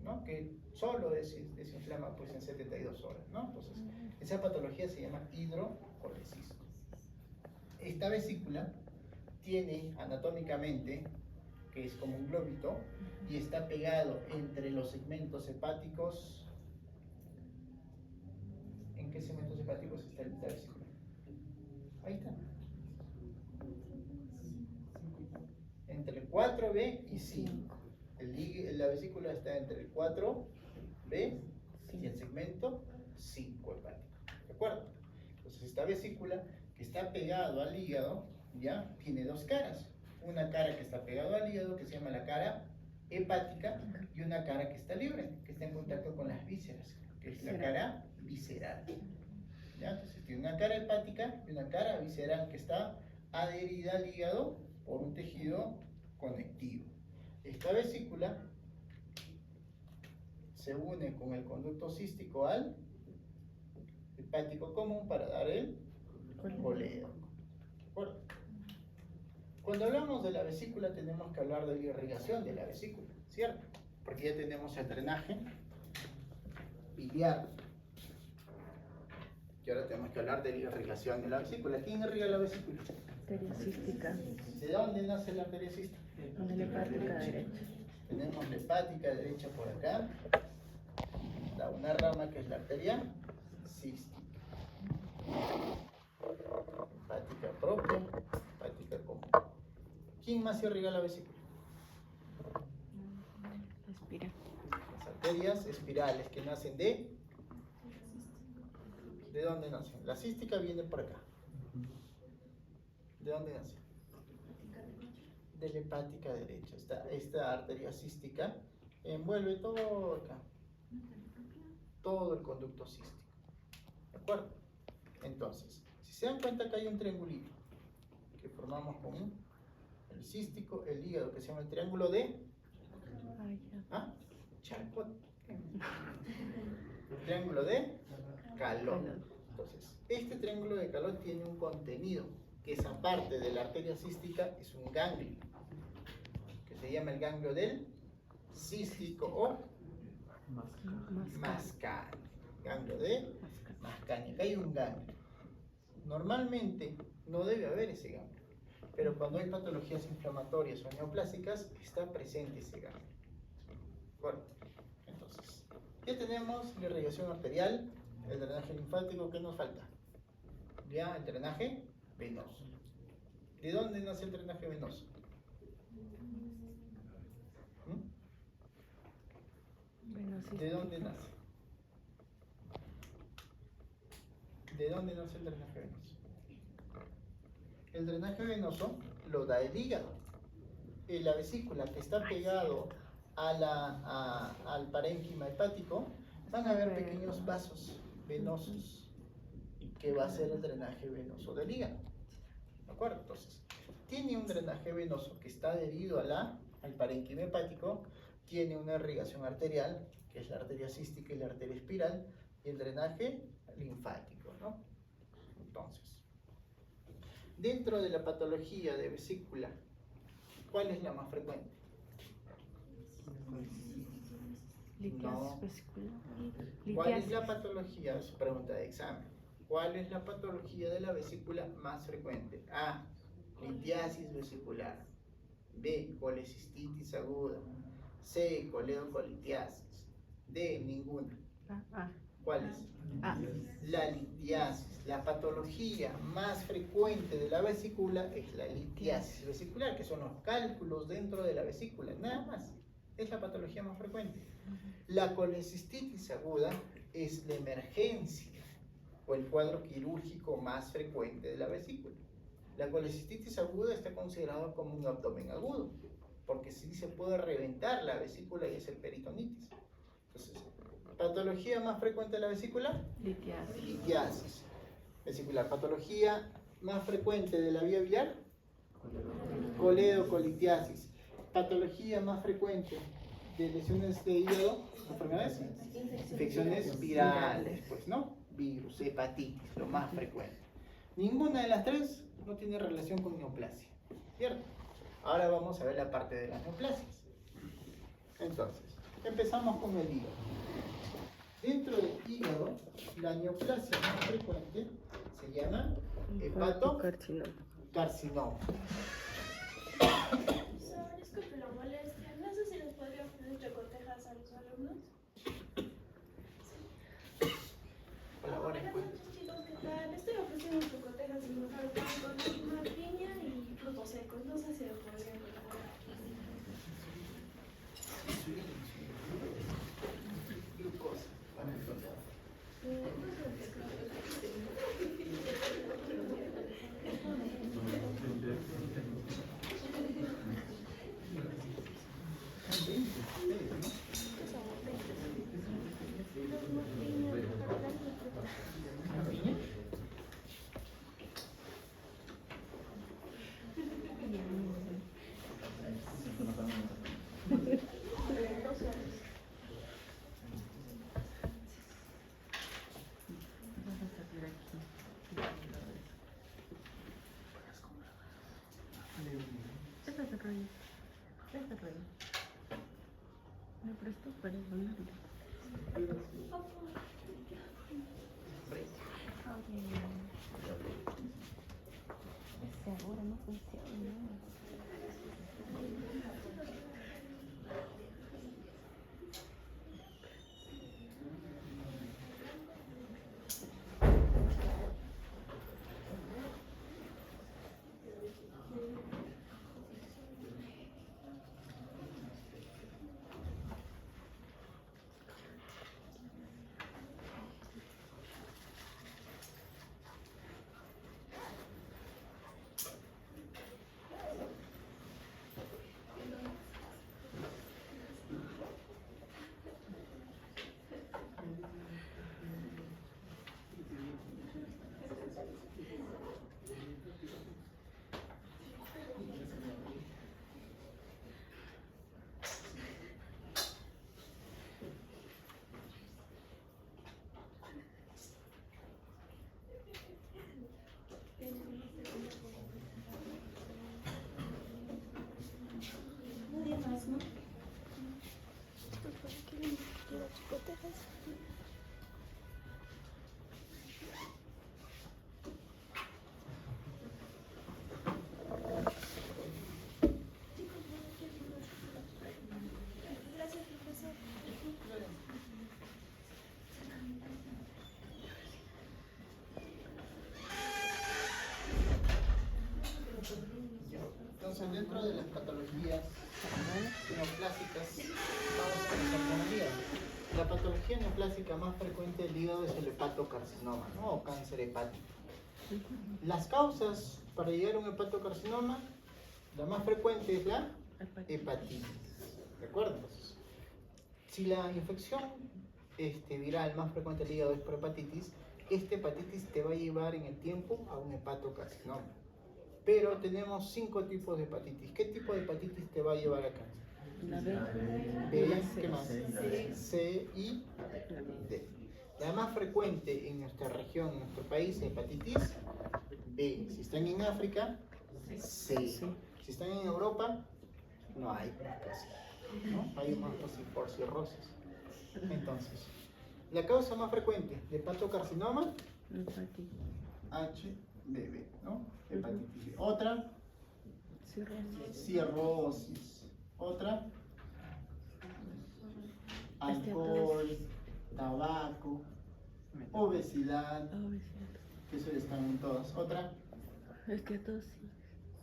¿no? Que solo desinflama pues en 72 horas, ¿no? Entonces, esa patología se llama hidrocolecisis. Esta vesícula tiene anatómicamente, que es como un globito, y está pegado entre los segmentos hepáticos. ¿En qué segmentos hepáticos está esta vesícula? Ahí está. Entre el 4B y 5. La vesícula está entre el 4B y el segmento 5 hepático. ¿De acuerdo? Entonces esta vesícula que está pegado al hígado, ya tiene dos caras. Una cara que está pegado al hígado, que se llama la cara hepática, y una cara que está libre, que está en contacto con las vísceras, que es la cara visceral. ¿Ya? Entonces tiene una cara hepática y una cara visceral que está adherida al hígado por un tejido conectivo. Esta vesícula se une con el conducto cístico al hepático común para dar el colédoco. ¿De acuerdo? Cuando hablamos de la vesícula tenemos que hablar de la irrigación de la vesícula, ¿cierto? Porque ya tenemos el drenaje biliar. Y ahora tenemos que hablar de la irrigación de la vesícula. ¿Quién irriga la vesícula? Arteria cística. ¿De dónde nace la arteria cística? En la hepática derecha. Tenemos la hepática derecha por acá. Da una rama que es la arteria cística. Hepática propia, hepática común. ¿Quién más irriga la vesícula? Respira. Las arterias espirales que nacen de... ¿De dónde nacen? La cística viene por acá. ¿De dónde nace? De la hepática derecha. Esta arteria cística envuelve todo acá. Todo el conducto cístico. ¿De acuerdo? Entonces, si se dan cuenta que hay un triangulito que formamos con el cístico, el hígado, que se llama el triángulo de... ¿Ah? Charcot. El triángulo de Calot. Entonces, este triángulo de Calot tiene un contenido, que esa parte de la arteria cística es un ganglio, que se llama el ganglio del cístico o Mascagni. Ganglio de Mascagni. Acá hay un ganglio. Normalmente no debe haber ese ganglio, pero cuando hay patologías inflamatorias o neoplásicas, está presente ese ganglio. Bueno, entonces, ya tenemos la irrigación arterial, el drenaje linfático. ¿Qué nos falta? Ya el drenaje venoso. ¿De dónde nace el drenaje venoso? ¿De dónde nace? ¿De dónde nace el drenaje venoso? El drenaje venoso lo da el hígado. En la vesícula que está pegado al parénquima hepático, van a haber pequeños vasos venosos que va a ser el drenaje venoso del hígado. ¿De acuerdo? Entonces, tiene un drenaje venoso que está adherido al parénquima hepático, tiene una irrigación arterial, que es la arteria cística y la arteria espiral, y el drenaje linfático, ¿no? Entonces, dentro de la patología de vesícula, ¿cuál es la más frecuente? No. ¿Cuál es la patología? Es pregunta de examen. ¿Cuál es la patología de la vesícula más frecuente? A. Litiasis vesicular. B. Colecistitis aguda. C. Coledocolitiasis. D. Ninguna. ¿Cuál es? La litiasis. La patología más frecuente de la vesícula es la litiasis vesicular, que son los cálculos dentro de la vesícula, nada más. Es la patología más frecuente. La colecistitis aguda es la emergencia o el cuadro quirúrgico más frecuente de la vesícula. La colecistitis aguda está considerada como un abdomen agudo, porque sí se puede reventar la vesícula y es el peritonitis. Entonces, ¿patología más frecuente de la vesícula? Litiasis. Litiasis vesicular. ¿Patología más frecuente de la vía biliar? Coledocolitiasis. ¿Patología más frecuente de lesiones de hígado? ¿Enfermedades? Infecciones virales, pues, ¿no? Virus, hepatitis, lo más frecuente. Ninguna de las tres no tiene relación con neoplasia, ¿cierto? Ahora vamos a ver la parte de las neoplasias. Entonces, empezamos con el hígado. Dentro del hígado, la neoplasia más frecuente se llama hepatocarcinoma. Disculpe la molestia, no sé si les podría ofrecer chocotejas a los alumnos. Hola, buenas Buenas noches, chicos, ¿qué tal? Estoy ofreciendo chocotejas y me faltan con una piña y frutos secos. No sé si les podría colaborar. Glucosa. Déjalo. Me prestó para ponerlo. Ese ahora no funciona. Nadie más, ¿no? Gracias, profesor. Entonces, dentro de las patologías neoplásicas, vamos a empezar con el hígado. La patología neoplásica más frecuente del hígado es el hepatocarcinoma, ¿no? O cáncer hepático. Las causas para llegar a un hepatocarcinoma, la más frecuente es la hepatitis. ¿De acuerdo? Entonces, si la infección viral más frecuente del hígado es por hepatitis, esta hepatitis te va a llevar en el tiempo a un hepatocarcinoma. Pero tenemos 5 tipos de hepatitis. ¿Qué tipo de hepatitis te va a llevar a cáncer? La B. B, ¿qué más? C y D. La más frecuente en nuestra región, en nuestro país, es hepatitis B. Si están en África, C. Si están en Europa, no hay casi, ¿no? Hay más por cirrosis. Entonces, la causa más frecuente de hepatocarcinoma, HBV, ¿no? Hepatitis B. Otra, cirrosis. Otra, alcohol, tabaco, obesidad, que eso están en todas. Otra,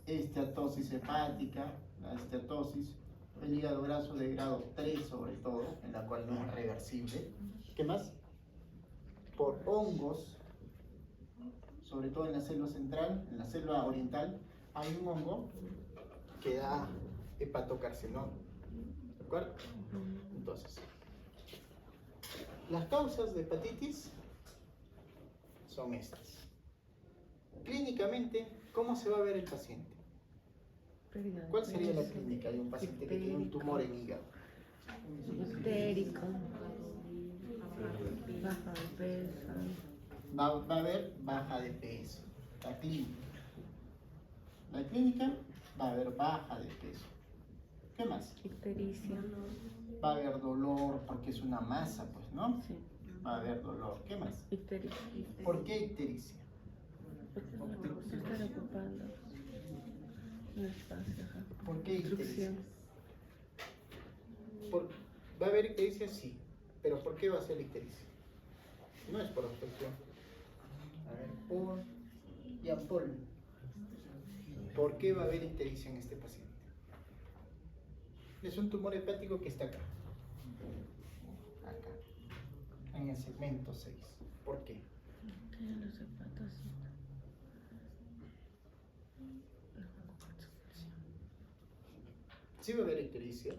esteatosis hepática, la esteatosis, el hígado graso de grado 3 sobre todo, en la cual no es reversible. ¿Qué más? Por hongos, sobre todo en la selva central, en la selva oriental, hay un hongo que da hepatocarcinoma. ¿De acuerdo? Entonces, las causas de hepatitis son estas. Clínicamente, ¿cómo se va a ver el paciente? ¿Cuál sería la clínica de un paciente que tiene un tumor en hígado? Ictérico, baja de peso, Va a haber baja de peso. La clínica. La clínica va a haber baja de peso. ¿Qué más? ictericia, Va a haber dolor porque es una masa, pues, ¿no? sí, Va a haber dolor. ¿Qué más? ictericia, ¿Por qué ictericia? porque se está ocupando un espacio, ajá. ¿Por qué ictericia? Obstrucción. ¿Va a haber ictericia? Sí. ¿Pero por qué va a ser ictericia? No es por obstrucción. A ver, por Jean Paul. ¿Por qué va a haber ictericia en este paciente? Es un tumor hepático que está acá. Acá. En el segmento 6. ¿Por qué? Tiene los zapatos. Sí va a haber ictericia,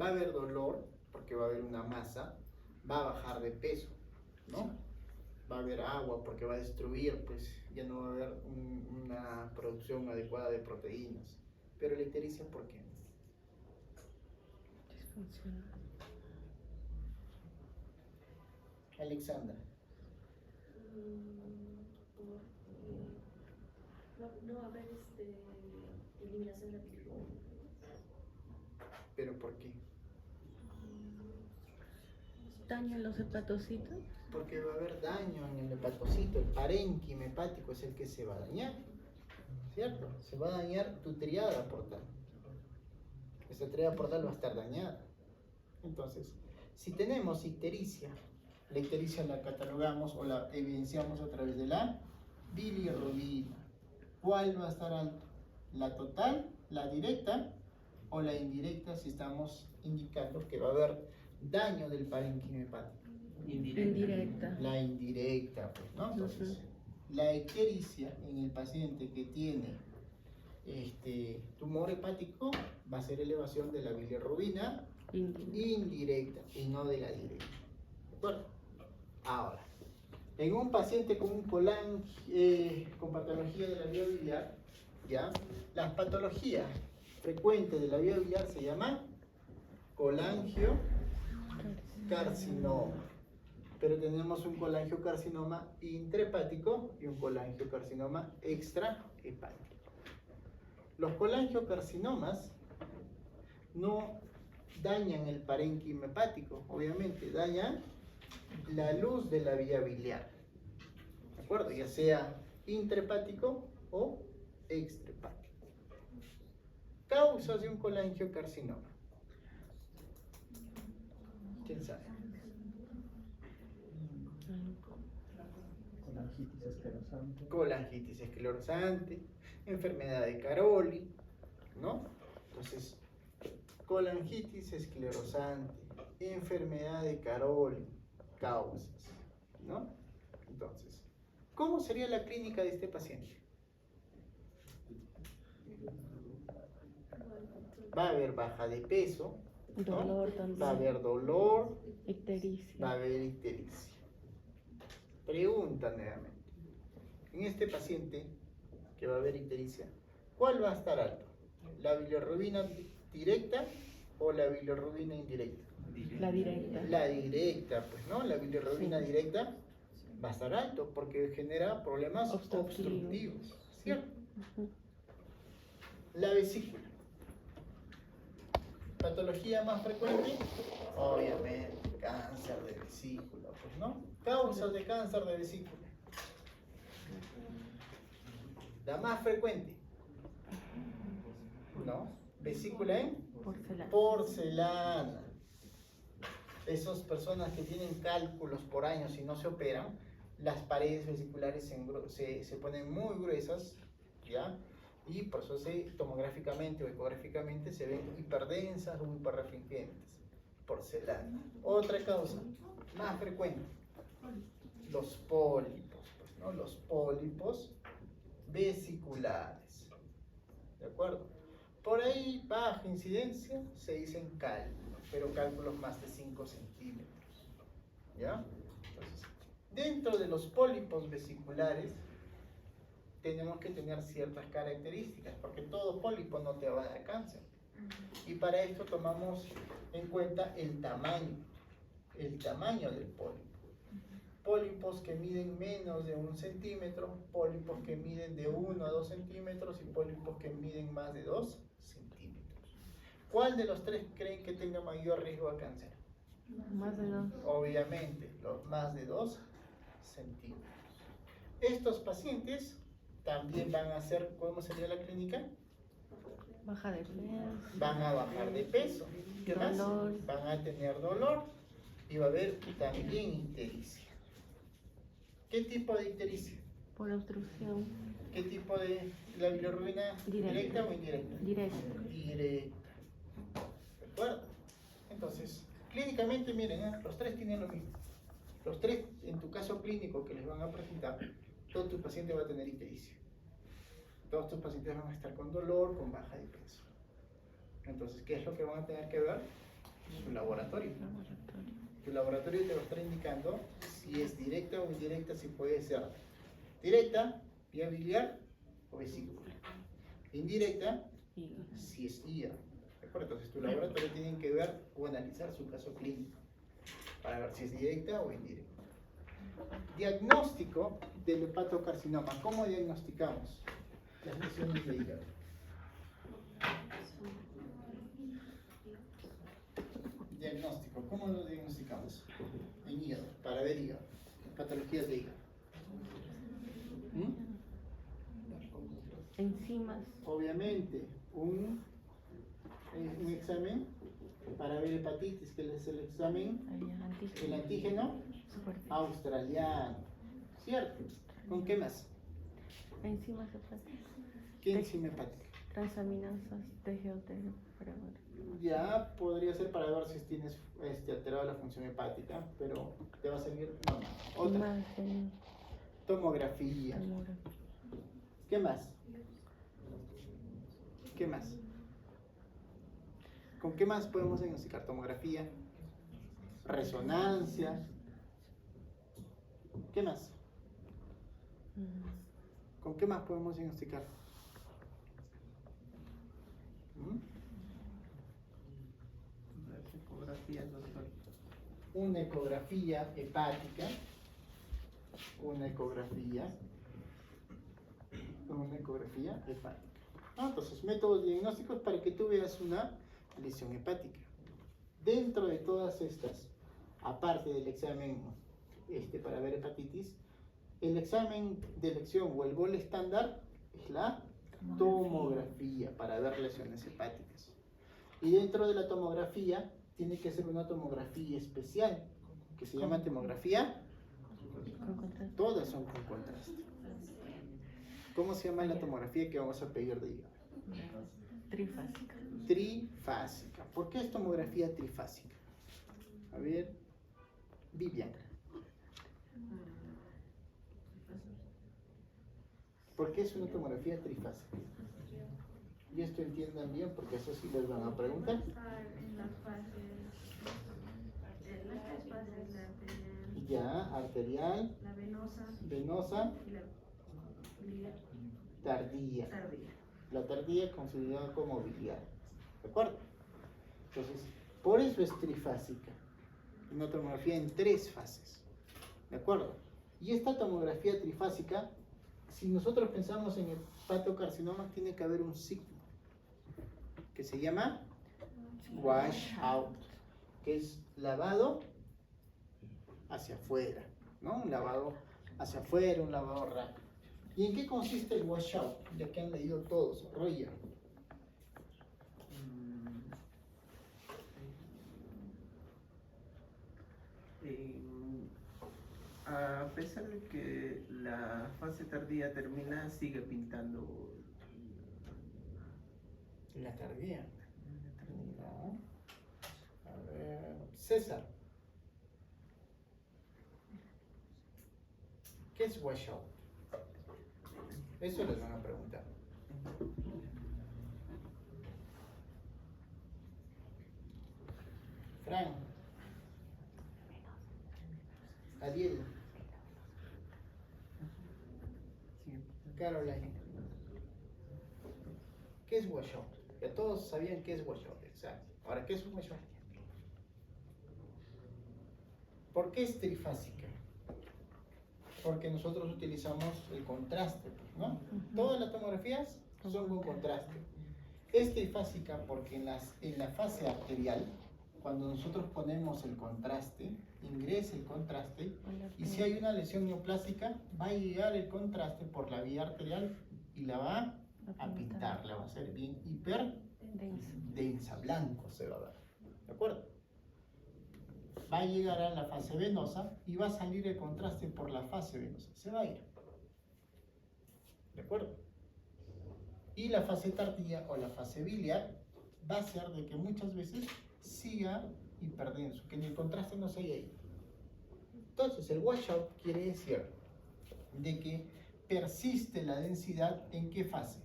va a haber dolor, porque va a haber una masa, va a bajar de peso, ¿no? Va a haber agua, porque va a destruir, pues ya no va a haber una producción adecuada de proteínas. Pero la ictericia, ¿por qué? Disfuncional. Alexandra. No va a haber eliminación de la piel. ¿Pero por qué? Daño en los hepatocitos. Porque va a haber daño en el hepatocito, el parénquima hepático es el que se va a dañar, ¿cierto? Se va a dañar tu triada portal. Esta triada portal va a estar dañada. Entonces, si tenemos ictericia, la ictericia la catalogamos o la evidenciamos a través de la bilirrubina. ¿Cuál va a estar alto? ¿La total, la directa o la indirecta si estamos indicando que va a haber daño del parénquima hepático? Indirecta. La indirecta, pues, ¿no? Entonces, la ictericia en el paciente que tiene tumor hepático va a ser elevación de la bilirrubina indirecta y no de la directa. ¿De acuerdo? Ahora, en un paciente con un con patología de la vía biliar, ¿ya? Las patologías frecuentes de la vía biliar se llaman colangiocarcinoma. Pero tenemos un colangiocarcinoma intrahepático y un colangiocarcinoma extrahepático. Los colangiocarcinomas no dañan el parénquima hepático, obviamente, dañan la luz de la vía biliar, ¿de acuerdo? Ya sea intrahepático o extrahepático. Causas de un colangiocarcinoma. ¿Quién sabe? Colangitis esclerosante, enfermedad de Caroli, ¿no? Entonces, colangitis esclerosante, enfermedad de Caroli, causas, ¿no? Entonces, ¿cómo sería la clínica de este paciente? Va a haber baja de peso, ¿no? Dolor también. Va a haber dolor, Ictericia. va a haber ictericia. Pregunta nuevamente. En este paciente que va a haber ictericia, ¿cuál va a estar alto? ¿La bilirrubina directa o la bilirrubina indirecta? La directa. La directa, pues, ¿no? La bilirrubina Sí. directa va a estar alto porque genera problemas obstructivos, ¿cierto? Ujú. La vesícula. ¿Patología más frecuente? Obviamente, cáncer de vesícula, pues, ¿no? Causas de cáncer de vesícula. La más frecuente, ¿no? Vesícula en Porcelana. porcelana. Esas personas que tienen cálculos por años y no se operan, las paredes vesiculares se ponen muy gruesas, ¿ya? Y por eso tomográficamente o ecográficamente se ven hiperdensas o hiperrefringentes. Porcelana. Otra causa más frecuente, los pólipos, pues, ¿no? Los pólipos vesiculares. ¿De acuerdo? Por ahí, baja incidencia, se dicen cálculos, pero cálculos más de 5 centímetros. ¿Ya? Entonces, dentro de los pólipos vesiculares, tenemos que tener ciertas características, porque todo pólipo no te va a dar cáncer. Y para esto tomamos en cuenta el tamaño del pólipo. Pólipos que miden menos de 1 centímetro, pólipos que miden de 1 a 2 centímetros y pólipos que miden más de 2 centímetros. ¿Cuál de los tres creen que tenga mayor riesgo a cáncer? Más de 2. Obviamente, los más de 2 centímetros. Estos pacientes también van a hacer, ¿cómo sería la clínica? Baja de peso. Van a bajar de peso. ¿Qué más? Dolor. Van a tener dolor y va a haber también ictericia. ¿Qué tipo de ictericia? Por obstrucción. ¿Qué tipo de la bilirrubina? ¿Directa o indirecta? Directa. Directa. ¿De acuerdo? Entonces, clínicamente, miren, los tres tienen lo mismo. Los tres, en tu caso clínico que les van a presentar, todo tu paciente va a tener ictericia. Todos tus pacientes van a estar con dolor, con baja de peso. Entonces, ¿qué es lo que van a tener que ver? Su laboratorio. Tu laboratorio te va a estar indicando si es directa o indirecta, si puede ser directa, vía biliar o vesícula. Indirecta, si es hígado. ¿De acuerdo? Entonces, tu laboratorio tiene que ver o analizar su caso clínico para ver si es directa o indirecta. Diagnóstico del hepatocarcinoma. ¿Cómo diagnosticamos las lesiones de hígado? ¿Cómo lo diagnosticamos? En hígado, para ver hígado, patologías de hígado. Enzimas. Obviamente, un examen para ver hepatitis, que es el examen, el antígeno australiano, ¿cierto? ¿Con qué más? Enzimas hepáticas. ¿Qué enzima hepática? Transaminasas, TGO-TG, para ver. Ya podría ser para ver si tienes alterada la función hepática, pero te va a salir normal. Otra, Imagen, tomografía. tomografía. ¿Qué más? ¿Qué más? ¿Con qué más podemos diagnosticar? Tomografía, resonancia. ¿Qué más? ¿Con qué más podemos diagnosticar? Las ecografías, doctor. Una ecografía hepática, una ecografía hepática. Entonces, métodos diagnósticos para que tú veas una lesión hepática. Dentro de todas estas, aparte del examen para ver hepatitis, el examen de elección o el gol estándar es la tomografía para ver lesiones hepáticas. Y dentro de la tomografía tiene que ser una tomografía especial que se llama tomografía. Con contraste. Todas son con contraste. ¿Cómo se llama la tomografía que vamos a pedir de hígado? Trifásica. Trifásica. ¿Por qué es tomografía trifásica? A ver, Vivian. ¿Por qué es una tomografía trifásica? Y esto entiendan bien porque eso sí les van a preguntar. En las tres fases, la arterial, Ya, arterial, la venosa venosa, y la biliar tardía. tardía. La tardía considerada como biliar. ¿De acuerdo? Entonces, por eso es trifásica. Una tomografía en 3 fases. ¿De acuerdo? Y esta tomografía trifásica, si nosotros pensamos en hepatocarcinoma, tiene que haber un signo que se llama wash out, que es lavado hacia afuera, ¿no? Un lavado hacia afuera, un lavado rápido. ¿Y en qué consiste el wash out? Ya que han leído todos, Roger. A pesar de que la fase tardía termina, sigue pintando. La tardía. No. A ver, César. ¿Qué es wash out? Eso les van a preguntar. Frank. Ariel. Caroline. ¿Qué es wash out? Ya todos sabían qué es wash out, exacto. Ahora, ¿qué es un wash out? ¿Por qué es trifásica? Porque nosotros utilizamos el contraste, ¿no? Todas las tomografías son con contraste. Es trifásica porque en la fase arterial, cuando nosotros ponemos el contraste, ingresa el contraste, y si hay una lesión neoplástica, va a llegar el contraste por la vía arterial y la va a pintar, la va a hacer bien hiperdensa, blanco se va a ver. ¿De acuerdo? Va a llegar a la fase venosa y va a salir el contraste por la fase venosa. Se va a ir. ¿De acuerdo? Y la fase tardía o la fase biliar va a ser de que muchas veces siga hiperdenso, que el contraste no se haya ido. Entonces, el washout quiere decir de que persiste la densidad ¿en qué fase?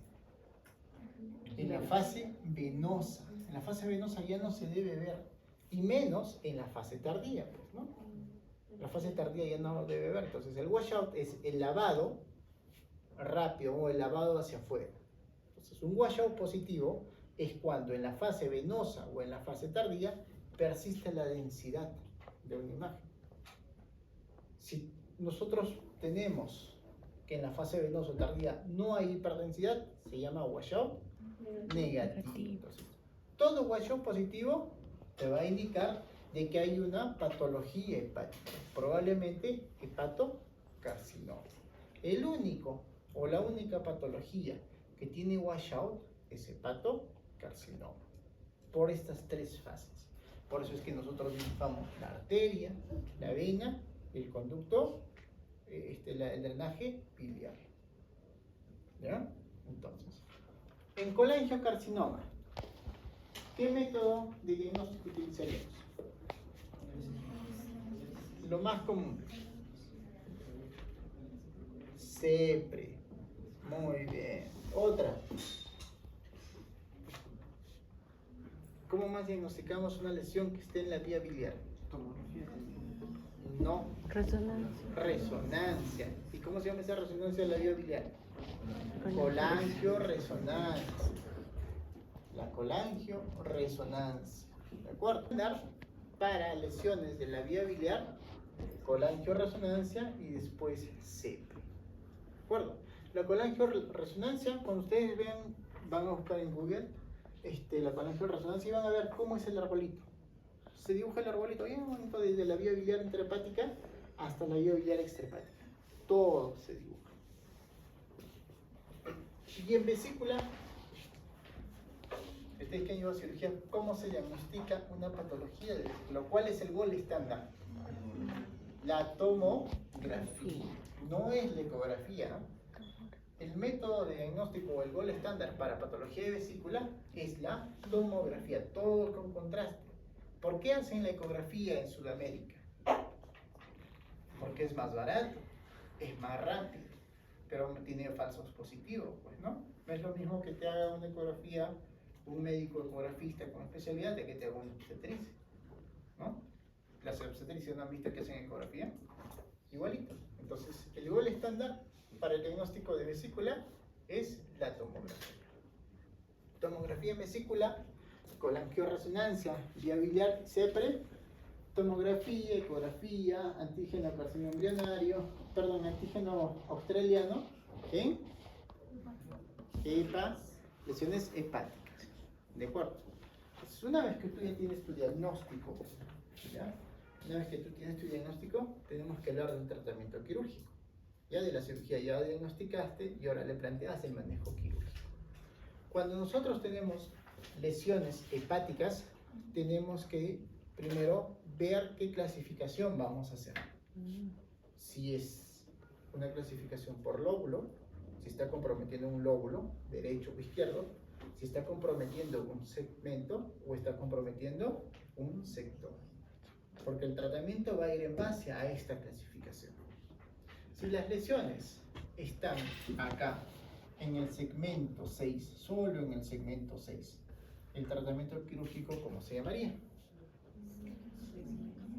En la fase venosa. En la fase venosa ya no se debe ver. Y menos en la fase tardía, pues, ¿no? La fase tardía ya no debe ver. Entonces, el washout es el lavado rápido o el lavado hacia afuera. Entonces, un washout positivo es cuando en la fase venosa o en la fase tardía persiste la densidad de una imagen. Si nosotros tenemos que en la fase venosa o tardía no hay hiperdensidad, se llama washout negativo. Entonces, todo washout positivo te va a indicar de que hay una patología hepática, probablemente hepatocarcinoma. El único o la única patología que tiene washout es hepatocarcinoma, por estas tres fases. Por eso es que nosotros dibujamos la arteria, la vena, el conducto, el drenaje biliar. ¿Ya? Entonces, en colangiocarcinoma, ¿qué método de diagnóstico utilizaríamos? Lo más común. CEPRE. Muy bien. Otra. ¿Cómo más diagnosticamos una lesión que esté en la vía biliar? Tomografía. No. Resonancia. Resonancia. ¿Y cómo se llama esa resonancia de la vía biliar? Colangioresonancia. La colangioresonancia. ¿De acuerdo? Para lesiones de la vía biliar, colangioresonancia y después CEPRE. ¿De acuerdo? La colangioresonancia, cuando ustedes vean, van a buscar en Google la colangioresonancia y van a ver cómo es el arbolito. Se dibuja el arbolito bien bonito desde la vía biliar intrahepática hasta la vía biliar extrahepática. Todo se dibuja. Y en vesícula, ustedes que han ido a cirugía, ¿cómo se diagnostica una patología de vesícula? ¿Cuál es el gol estándar? La tomografía, no es la ecografía. El método de diagnóstico o el gol estándar para patología de vesícula es la tomografía, todo con contraste. ¿Por qué hacen la ecografía en Sudamérica? Porque es más barato, es más rápido, pero tiene falsos positivos, pues, ¿no? No es lo mismo que te haga una ecografía un médico ecografista con especialidad de que te haga una obstetricia, ¿no? Las obstetricias no han visto que hacen ecografía, igualito. Entonces, el gol estándar para el diagnóstico de vesícula es la tomografía. Tomografía en vesícula, colangioresonancia, vía biliar, CEPRE, tomografía, ecografía, antígeno carcinoma embrionario, antígeno australiano en lesiones hepáticas. ¿De acuerdo? Entonces, una vez que tú ya tienes tu diagnóstico, ¿ya? Una vez que tú tienes tu diagnóstico, tenemos que hablar de un tratamiento quirúrgico. Ya de la cirugía ya diagnosticaste y ahora le planteas el manejo quirúrgico. Cuando nosotros tenemos lesiones hepáticas, tenemos que primero ver qué clasificación vamos a hacer. Si es una clasificación por lóbulo, si está comprometiendo un lóbulo, derecho o izquierdo, si está comprometiendo un segmento o está comprometiendo un sector. Porque el tratamiento va a ir en base a esta clasificación. Si las lesiones están acá, en el segmento 6, solo en el segmento 6, el tratamiento quirúrgico, ¿cómo se llamaría?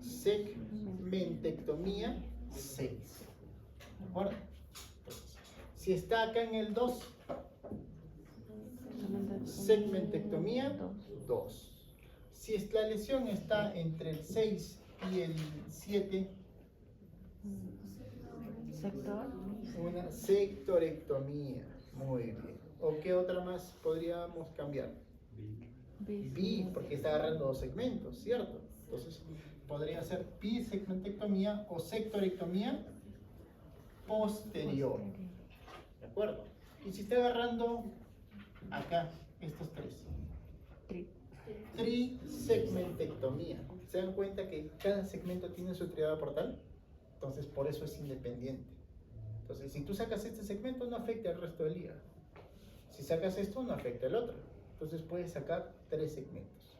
Segmentectomía 6. ¿De acuerdo? Entonces, si está acá en el 2, segmentectomía 2. Si la lesión está entre el 6 y el 7, Sector. una sectorectomía. Muy bien. ¿O qué otra más podríamos cambiar? Bi, porque está agarrando dos segmentos, ¿cierto? Entonces, podría ser bisegmentectomía o sectorectomía posterior. ¿De acuerdo? Y si está agarrando acá, estos tres. Trisegmentectomía. ¿Se dan cuenta que cada segmento tiene su triada portal? Entonces, por eso es independiente. Entonces, si tú sacas este segmento, no afecta al resto del hígado. Si sacas esto, no afecta al otro. Entonces, puedes sacar 3 segmentos.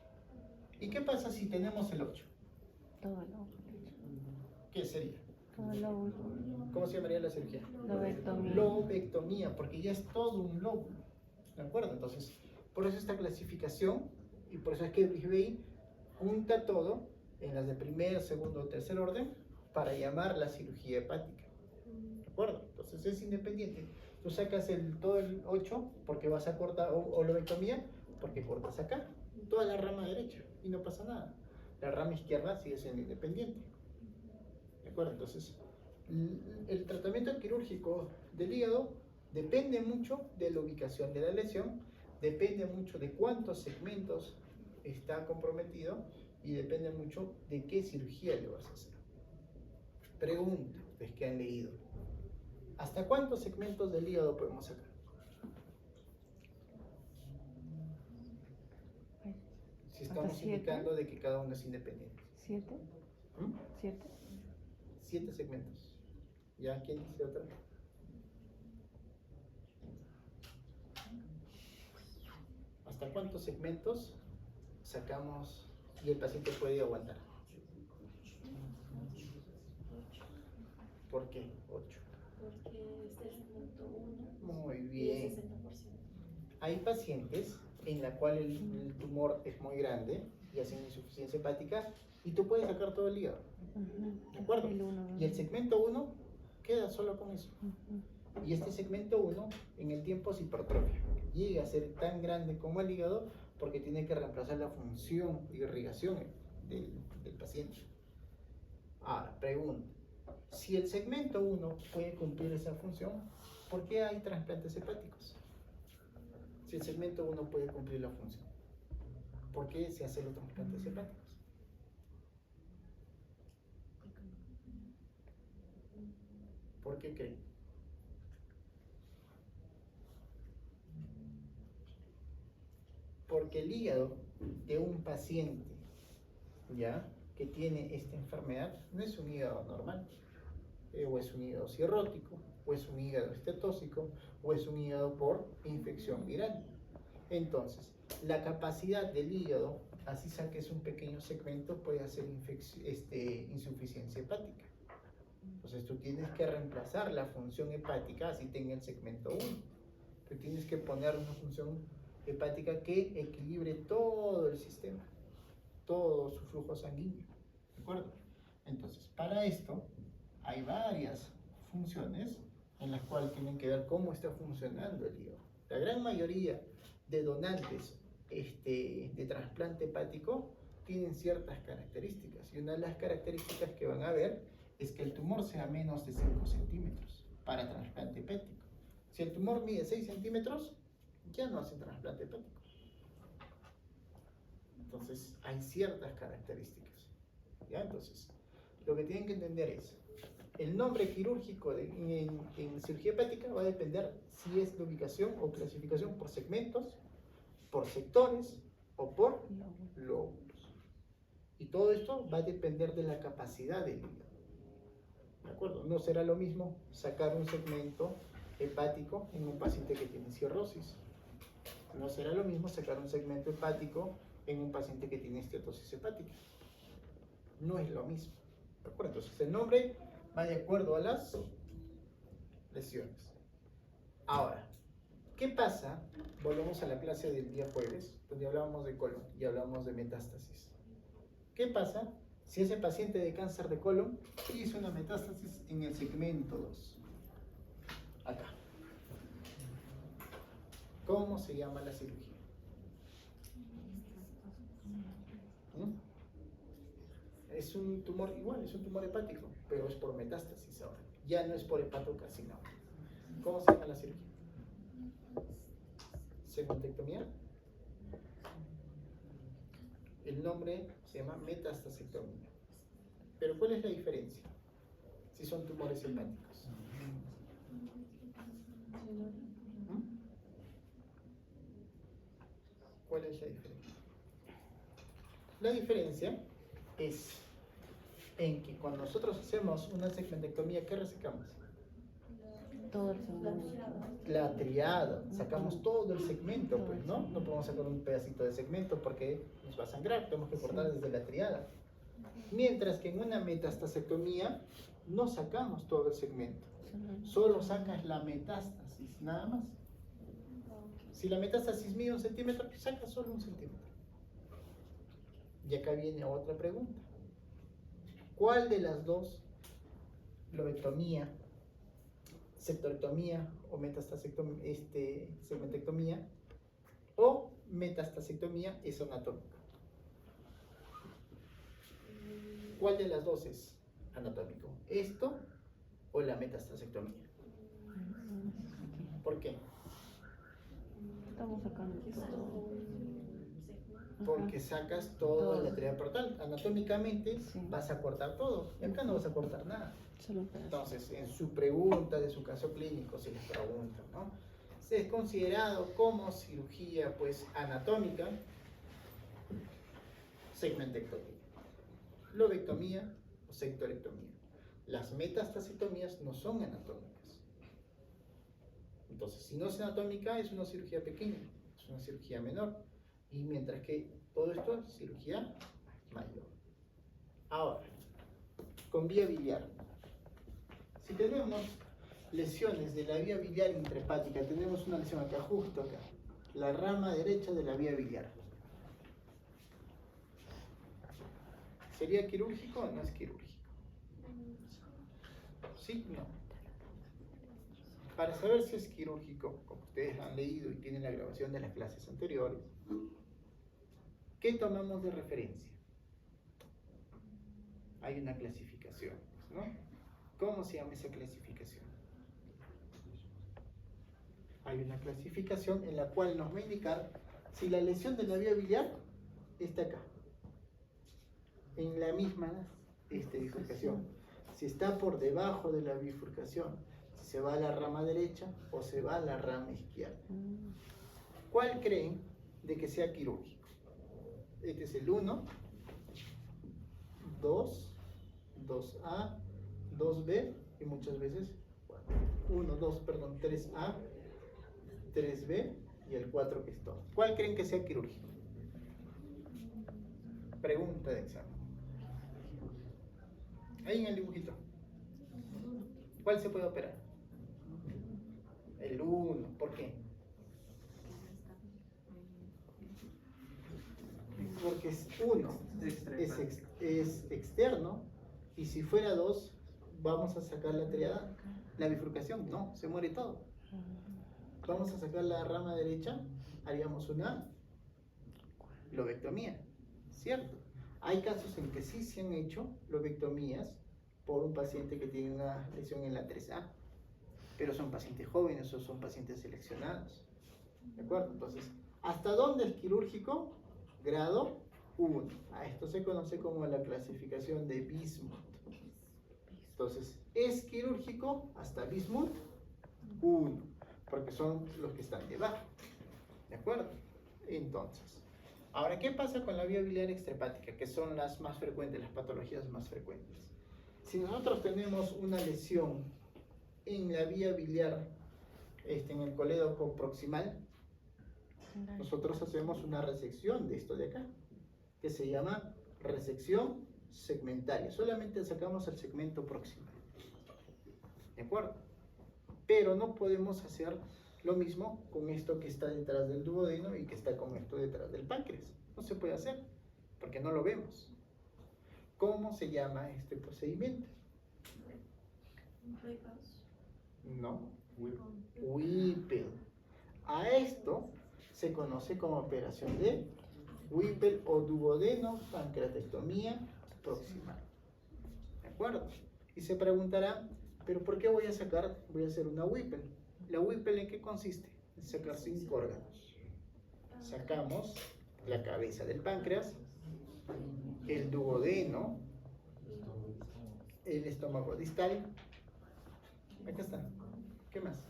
¿Y qué pasa si tenemos el 8? Todo lo. ¿Qué sería? Todo lo. ¿Cómo se llamaría la cirugía? Lobectomía. Lobectomía, porque ya es todo un lóbulo. ¿De acuerdo? Entonces, por eso esta clasificación, y por eso es que Brisbane junta todo en las de primer, segundo o tercer orden para llamar la cirugía hepática. ¿De acuerdo? Entonces es independiente. Tú sacas todo el 8 porque vas a cortar, o lobectomía porque cortas acá, toda la rama derecha y no pasa nada. La rama izquierda sigue siendo independiente. ¿De acuerdo? Entonces, el tratamiento quirúrgico del hígado depende mucho de la ubicación de la lesión, depende mucho de cuántos segmentos está comprometido y depende mucho de qué cirugía le vas a hacer. Pregunta, ustedes que han leído, ¿hasta cuántos segmentos del hígado podemos sacar? Si estamos ¿Hasta 7? indicando de que cada uno es independiente. 7. ¿Mm? 7. 7 segmentos. ¿Ya? ¿Quién dice otra? ¿Hasta cuántos segmentos sacamos y el paciente puede aguantar? ¿Por qué? 8. Porque este es el segmento 1 Muy y bien. es 60%. Hay pacientes en la cual el tumor es muy grande y hacen insuficiencia hepática y tú puedes sacar todo el hígado. ¿De acuerdo? Y el segmento 1 queda solo con eso. Y este segmento 1 en el tiempo se hipertrofia. Llega a ser tan grande como el hígado porque tiene que reemplazar la función de irrigación del paciente. Ahora, pregunta. Si el segmento 1 puede cumplir esa función, ¿por qué hay trasplantes hepáticos? Si el segmento 1 puede cumplir la función, ¿por qué se hacen los trasplantes hepáticos? ¿Por qué creen? Porque el hígado de un paciente, ¿ya?, que tiene esta enfermedad no es un hígado normal, o es un hígado cirrótico, o es un hígado estetóxico, o es un hígado por infección viral. Entonces, la capacidad del hígado, así saques un pequeño segmento, puede hacer insuficiencia hepática. Entonces tú tienes que reemplazar la función hepática, así tenga el segmento 1. Tú tienes que poner una función hepática que equilibre todo el sistema, todo su flujo sanguíneo. ¿De acuerdo? Entonces, para esto hay varias funciones en las cuales tienen que ver cómo está funcionando el hígado. La gran mayoría de donantes de trasplante hepático tienen ciertas características, y una de las características que van a ver es que el tumor sea menos de 5 centímetros para trasplante hepático. Si el tumor mide 6 centímetros, ya no hacen trasplante hepático. Entonces, hay ciertas características. ¿Ya? Entonces, lo que tienen que entender es, el nombre quirúrgico en cirugía hepática va a depender si es la ubicación o clasificación por segmentos, por sectores o por lóbulos. Y todo esto va a depender de la capacidad del hígado. ¿De acuerdo? No será lo mismo sacar un segmento hepático en un paciente que tiene cirrosis. No será lo mismo sacar un segmento hepático en un paciente que tiene esteatosis hepática. No es lo mismo. ¿De acuerdo? Entonces el nombre va de acuerdo a las lesiones. Ahora, ¿qué pasa? Volvemos a la clase del día jueves, donde hablábamos de colon y hablábamos de metástasis. ¿Qué pasa si ese paciente de cáncer de colon hizo una metástasis en el segmento 2? Acá. ¿Cómo se llama la cirugía? Es un tumor igual, es un tumor hepático, pero es por metástasis ahora. Ya no es por hepatocarcinoma. ¿Cómo se llama la cirugía? ¿Segmentectomía? El nombre se llama metastasectomía. Pero ¿cuál es la diferencia? Si son tumores hepáticos. ¿Cuál es la diferencia? La diferencia es en que cuando nosotros hacemos una segmentectomía, ¿qué resecamos? Todo el segmento. La triada, sacamos todo el segmento, pues, ¿no? No podemos sacar un pedacito de segmento porque nos va a sangrar, tenemos que cortar desde la triada. Mientras que en una metastasectomía no sacamos todo el segmento, solo sacas la metástasis, nada más. Si la metástasis mide 1 centímetro, sacas solo 1 centímetro. Y acá viene otra pregunta. ¿Cuál de las dos, lobectomía, septorectomía o segmentectomía o metastasectomía es anatómica? ¿Cuál de las dos es anatómico? ¿Esto o la metastasectomía? ¿Por qué? Estamos sacando todo. porque sacas toda la tríada portal. Anatómicamente Sí. vas a cortar todo, y acá no vas a cortar nada. Solo un pedazo. Entonces, en su pregunta de su caso clínico se les pregunta, ¿no? Es considerado como cirugía, pues, anatómica, segmentectomía, lobectomía o sectorectomía. Las metastasectomías no son anatómicas. Entonces, si no es anatómica, es una cirugía pequeña, es una cirugía menor. Y mientras que todo esto es cirugía mayor. Ahora, con vía biliar. Si tenemos lesiones de la vía biliar intrahepática, tenemos una lesión acá, justo acá, la rama derecha de la vía biliar. ¿Sería quirúrgico o no es quirúrgico? ¿Sí? No. Para saber si es quirúrgico, como ustedes han leído y tienen la grabación de las clases anteriores, ¿qué tomamos de referencia? Hay una clasificación, ¿no? ¿Cómo se llama esa clasificación? Hay una clasificación en la cual nos va a indicar si la lesión de la vía biliar está acá, en la misma bifurcación, si está por debajo de la bifurcación, si se va a la rama derecha o se va a la rama izquierda. ¿Cuál creen de que sea quirúrgico? Este es el 1, 2, 2A, 2B y muchas veces 3A, 3B y el 4 que es todo. ¿Cuál creen que sea quirúrgico? Pregunta de examen. Ahí en el dibujito. ¿Cuál se puede operar? El 1. ¿Por qué? Porque es 1, es externo, y si fuera 2, vamos a sacar la triada, la bifurcación, no, se muere todo. Vamos a sacar la rama derecha, haríamos una lobectomía, ¿cierto? Hay casos en que sí se han hecho lobectomías por un paciente que tiene una lesión en la 3A, pero son pacientes jóvenes o son pacientes seleccionados, ¿de acuerdo? Entonces, ¿hasta dónde es quirúrgico? Grado 1. A esto se conoce como la clasificación de Bismuth. Entonces, es quirúrgico hasta Bismuth 1, porque son los que están debajo. ¿De acuerdo? Entonces, ahora, ¿qué pasa con la vía biliar extrahepática? Que son las más frecuentes, las patologías más frecuentes. Si nosotros tenemos una lesión en la vía biliar, en el colédoco proximal, nosotros hacemos una resección de esto de acá, que se llama resección segmentaria. Solamente sacamos el segmento proximal. ¿De acuerdo? Pero no podemos hacer lo mismo con esto que está detrás del duodeno y que está con esto detrás del páncreas. No se puede hacer, porque no lo vemos. ¿Cómo se llama este procedimiento? No. Whipple. A esto se conoce como operación de Whipple o duodeno pancreatectomía proximal. ¿De acuerdo? Y se preguntará, ¿pero por qué voy a hacer una Whipple? ¿La Whipple en qué consiste? En sacar 5 órganos. Sacamos la cabeza del páncreas, el duodeno, el estómago distal. Acá está. ¿Qué más?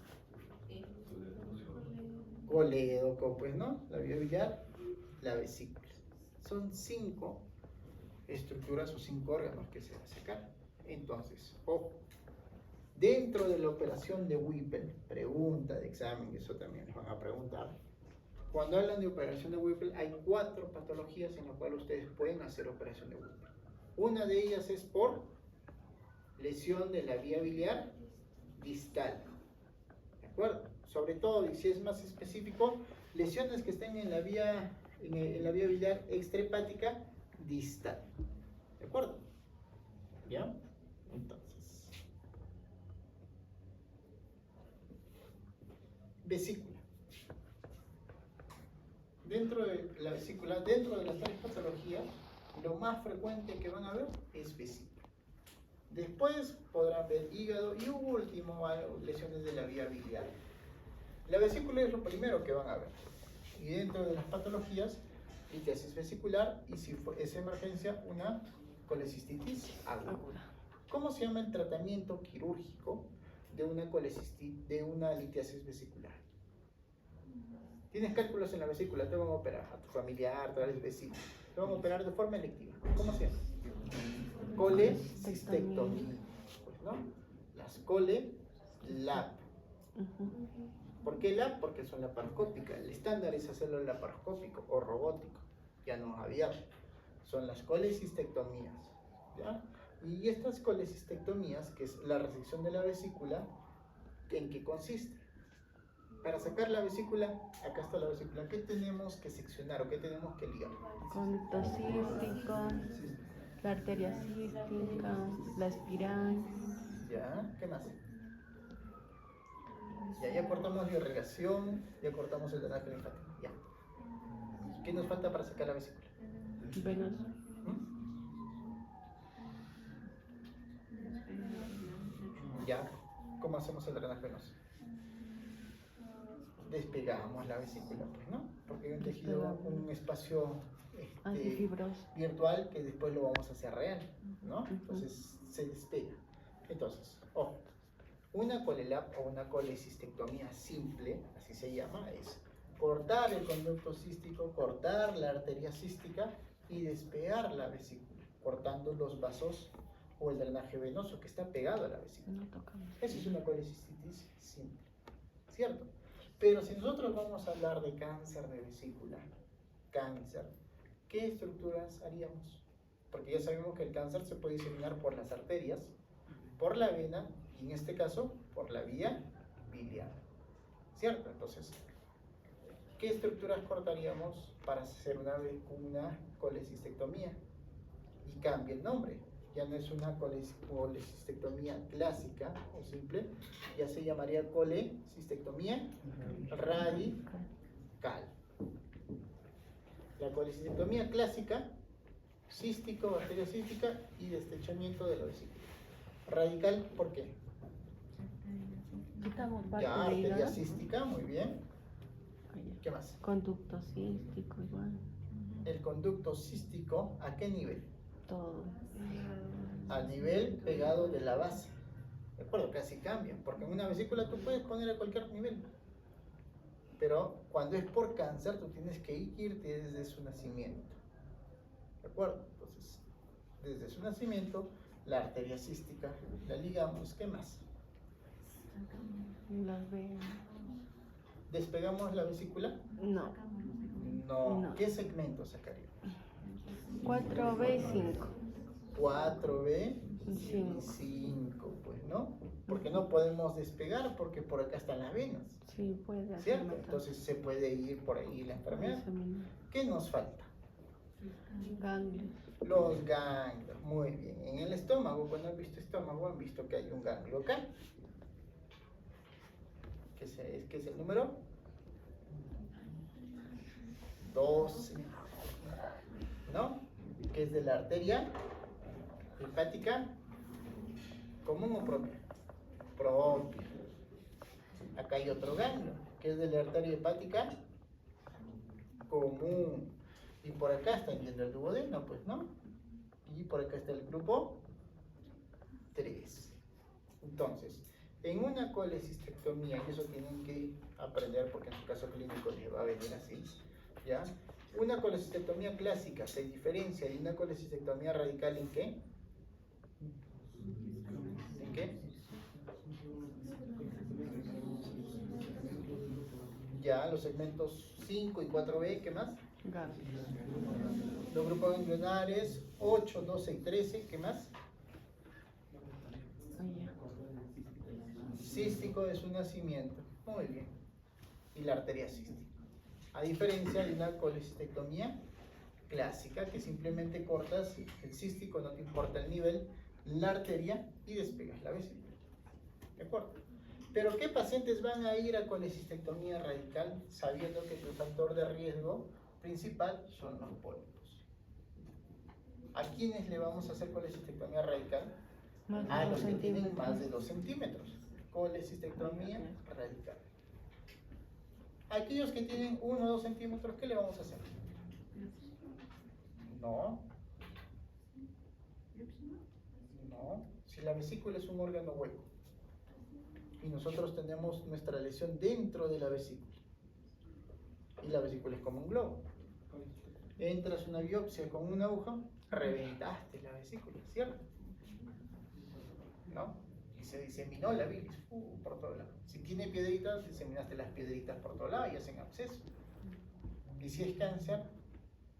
Colédoco, pues, ¿no? La vía biliar, la vesícula. Son 5 estructuras o 5 órganos que se van a sacar. Entonces, ojo, dentro de la operación de Whipple, pregunta de examen, eso también les van a preguntar. Cuando hablan de operación de Whipple, hay 4 patologías en las cuales ustedes pueden hacer operación de Whipple. Una de ellas es por lesión de la vía biliar distal. ¿De acuerdo? Sobre todo, y si es más específico, lesiones que estén en la vía biliar extrahepática distal. ¿De acuerdo? ¿Ya? Entonces, vesícula. Dentro de la vesícula, dentro de las 3 patologías, lo más frecuente que van a ver es vesícula. Después podrán ver hígado y último lesiones de la vía biliar. La vesícula es lo primero que van a ver. Y dentro de las patologías litiasis vesicular y si es emergencia, una colecistitis aguda. ¿Cómo se llama el tratamiento quirúrgico de una litiasis vesicular? Tienes cálculos en la vesícula, te van a operar, a tu familiar, a tu vecino, te van a operar de forma electiva. ¿Cómo se llama? Colecistectomía. Pues, ¿no? Las cole-lap. ¿Por qué lap? Porque son laparoscópicas. El estándar es hacerlo laparoscópico o robótico. Ya no había. Son las colecistectomías. ¿Ya? Y estas colecistectomías, que es la resección de la vesícula, ¿en qué consiste? Para sacar la vesícula, acá está la vesícula, ¿qué tenemos que seccionar o qué tenemos que ligar? Conducto cístico, la arteria cística, la espiral. ¿Ya? ¿Qué más? Ya cortamos la irrigación, ya cortamos el drenaje linfático. Ya. ¿Qué nos falta para sacar la vesícula? Venos. Ya. ¿Cómo hacemos el drenaje venoso? Despegamos la vesícula, pues, ¿no? Porque hay un tejido, un espacio Antifibroso. virtual que después lo vamos a hacer real, ¿no? Entonces se despega. Entonces, ojo, una colelap o una colecistectomía simple, así se llama, es cortar el conducto cístico, cortar la arteria cística y despegar la vesícula, cortando los vasos o el drenaje venoso que está pegado a la vesícula. No tocamos. Eso es una colecistitis simple, ¿cierto? Pero si nosotros vamos a hablar de cáncer de vesícula, cáncer, ¿qué estructuras haríamos? Porque ya sabemos que el cáncer se puede diseminar por las arterias, por la vena y en este caso por la vía biliar, ¿cierto? Entonces, ¿qué estructuras cortaríamos para hacer una colecistectomía? Y cambia el nombre, ya no es una colecistectomía clásica o simple, ya se llamaría colecistectomía radical. La colecistectomía clásica, cístico, arteria cística y destrechamiento de la vesícula. Radical, ¿por qué? Quitamos parte Ya, de arteria hígado. cística, muy bien. Allá. ¿Qué más? Conducto cístico igual. El conducto cístico, ¿a qué nivel? Todo. Al nivel pegado de la base. ¿De acuerdo? Casi cambian, porque en una vesícula tú puedes poner a cualquier nivel. Pero cuando es por cáncer, tú tienes que irte desde su nacimiento. ¿De acuerdo? Entonces, desde su nacimiento, la arteria cística la ligamos. ¿Qué más? Las venas. ¿Despegamos la vesícula? No. No. No. ¿Qué segmento sacaría? 4B y 5. 4B y Cinco. 5, pues, ¿no? Porque no podemos despegar porque por acá están las venas, Sí, puede hacer. ¿cierto? Entonces se puede ir por ahí la enfermedad. ¿Qué nos falta? Ganglios. Los ganglios, muy bien. En el estómago, cuando han visto estómago, han visto que hay un ganglio acá. ¿Qué es el número? 12. ¿No? Que es de la arteria hepática común o propia. Propia. Acá hay otro ganglio, que es de la arteria hepática común. Y por acá está yendo el duodeno, pues, ¿no? Y por acá está el grupo 3. Entonces, en una colecistectomía, y eso tienen que aprender porque en su caso clínico les va a venir así, ¿ya? Una colecistectomía clásica se diferencia de una colecistectomía radical ¿en qué? ¿En qué? Ya, los segmentos 5 y 4B, ¿qué más? Ganglios. Los grupos ganglionares 8, 12 y 13, ¿qué más? Allá. Cístico de su nacimiento, muy bien. Y la arteria cística. A diferencia de una colecistectomía clásica, que simplemente cortas el cístico, no te importa el nivel, la arteria y despegas la vesícula. ¿De acuerdo? Pero ¿qué pacientes van a ir a colecistectomía radical sabiendo que tu factor de riesgo principal son los pólipos? ¿A quiénes le vamos a hacer colecistectomía radical? Más de A 2 los que tienen centímetros. más de 2 centímetros. Colecistectomía radical. Aquellos que tienen 1 o 2 centímetros, ¿qué le vamos a hacer? No. No. Si la vesícula es un órgano hueco y nosotros tenemos nuestra lesión dentro de la vesícula y la vesícula es como un globo, entras una biopsia con una aguja, reventaste la vesícula, ¿cierto? ¿No? Y se diseminó la bilis por todos lados. Si tiene piedritas, diseminaste las piedritas por todos lados y hacen absceso. Y si es cáncer,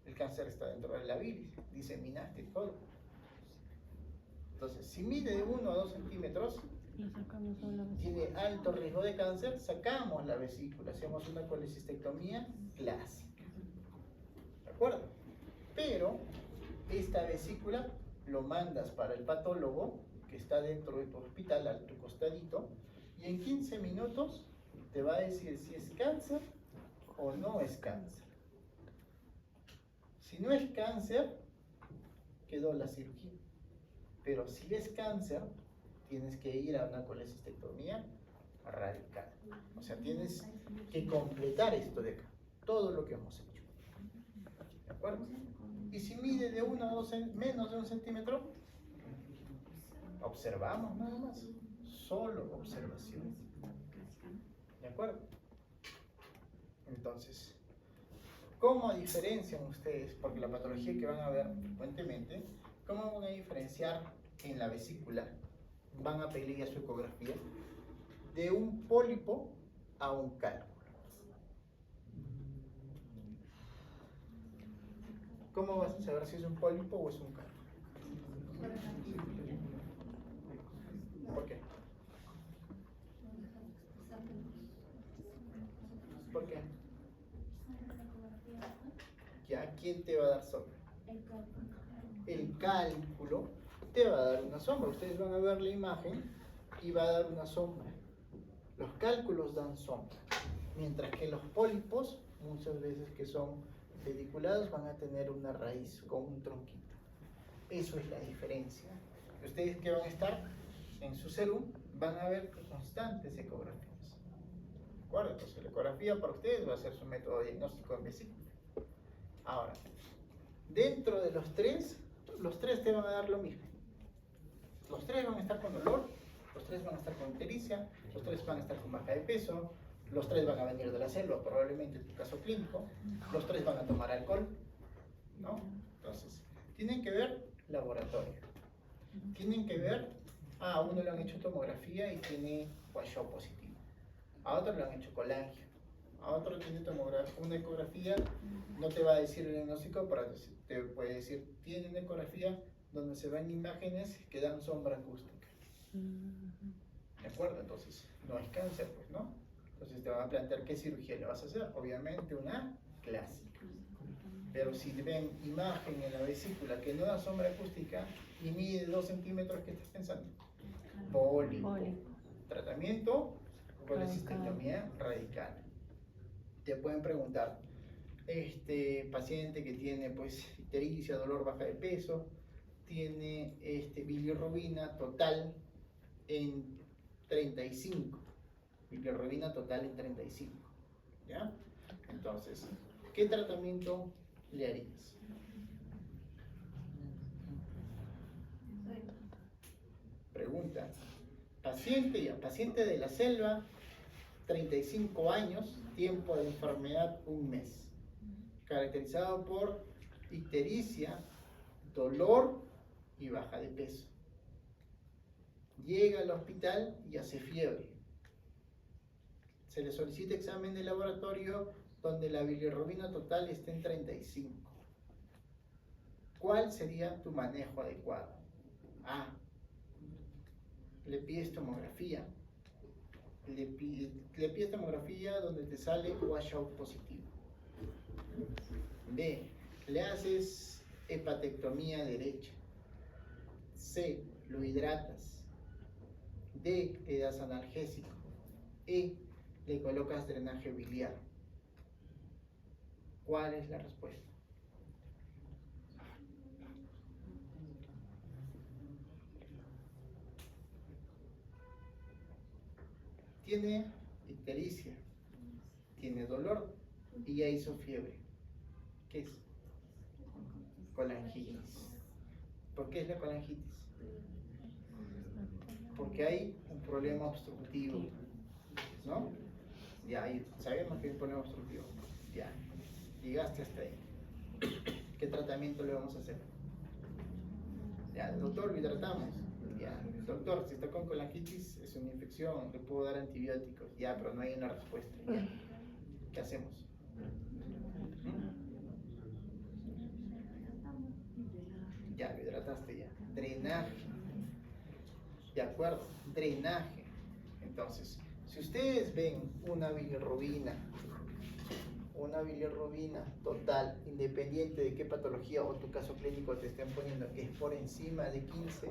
el cáncer está dentro de la bilis, diseminaste todo. Entonces, si mide de 1 a 2 centímetros, Lo sacamos a la vesícula. tiene alto riesgo de cáncer, sacamos la vesícula, hacemos una colecistectomía clásica. ¿De acuerdo? Pero esta vesícula lo mandas para el patólogo que está dentro de tu hospital, a tu costadito, y en 15 minutos te va a decir si es cáncer o no es cáncer. Si no es cáncer, quedó la cirugía. Pero si es cáncer, tienes que ir a una colecistectomía radical. O sea, tienes que completar esto de acá, todo lo que hemos hecho. ¿De acuerdo? Y si mide de 1 a 2, menos de 1 centímetro, observamos nada más. Solo observación. ¿De acuerdo? Entonces, ¿cómo diferencian ustedes? Porque la patología que van a ver frecuentemente, ¿cómo van a diferenciar en la vesícula? Van a pedir su ecografía de un pólipo a un cálculo. ¿Cómo vas a saber si es un pólipo o es un cálculo? ¿Por qué? ¿Por qué? ¿Ya quién te va a dar sombra? El cálculo te va a dar una sombra. Ustedes van a ver la imagen y va a dar una sombra. Los cálculos dan sombra, mientras que los pólipos, muchas veces que son pediculados, van a tener una raíz con un tronquito. Eso es la diferencia. Ustedes que van a estar en su serum van a ver constantes ecografías. ¿De acuerdo? Entonces la ecografía para ustedes va a ser su método de diagnóstico en vesícula. Ahora, dentro de los tres te van a dar lo mismo. Los tres van a estar con dolor, los tres van a estar con ictericia, los tres van a estar con baja de peso, los tres van a venir de la selva, probablemente en tu caso clínico, los tres van a tomar alcohol, ¿no? Entonces, tienen que ver laboratorio, tienen que ver, a uno le han hecho tomografía y tiene washout positivo, a otro le han hecho colangio, a otro tiene una ecografía, no te va a decir el diagnóstico, pero te puede decir, tiene una ecografía donde se ven imágenes que dan sombra acústica. ¿De acuerdo? Entonces, no es cáncer, pues, ¿no? Entonces te van a plantear qué cirugía le vas a hacer. Obviamente una clásica. Pero si ven imagen en la vesícula que no da sombra acústica y mide 2 centímetros, ¿qué estás pensando? Pólipo. Tratamiento, colecistectomía radical. Te pueden preguntar, paciente que tiene pues ictericia, dolor, baja de peso, tiene bilirrubina total en 35. Bilirrubina total en 35. ¿Ya? Entonces, ¿qué tratamiento le harías? Pregunta. Paciente de la selva, 35 años, tiempo de enfermedad 1 mes. Caracterizado por ictericia, dolor y baja de peso. Llega al hospital y hace fiebre. Se le solicita examen de laboratorio donde la bilirrubina total esté en 35. ¿Cuál sería tu manejo adecuado? A. Le pides tomografía. Le pides tomografía donde te sale washout positivo. B. Le haces hepatectomía derecha. C. Lo hidratas. D. Le das analgésico. E. Le colocas drenaje biliar. ¿Cuál es la respuesta? Tiene ictericia, tiene dolor y ya hizo fiebre. ¿Qué es? colangitis. ¿Por qué es la colangitis? Porque hay un problema obstructivo, ¿no? Ya, sabemos que hay un problema obstructivo. Ya, llegaste hasta ahí. ¿Qué tratamiento le vamos a hacer? Ya, doctor, lo tratamos. Ya, doctor, si está con colangitis, es una infección, le puedo dar antibióticos. Ya, pero no hay una respuesta. Ya. ¿Qué hacemos? Ya, lo hidrataste ya. Drenaje. De acuerdo, drenaje. Entonces, si ustedes ven una bilirrubina total, independiente de qué patología o tu caso clínico te estén poniendo, es por encima de 15,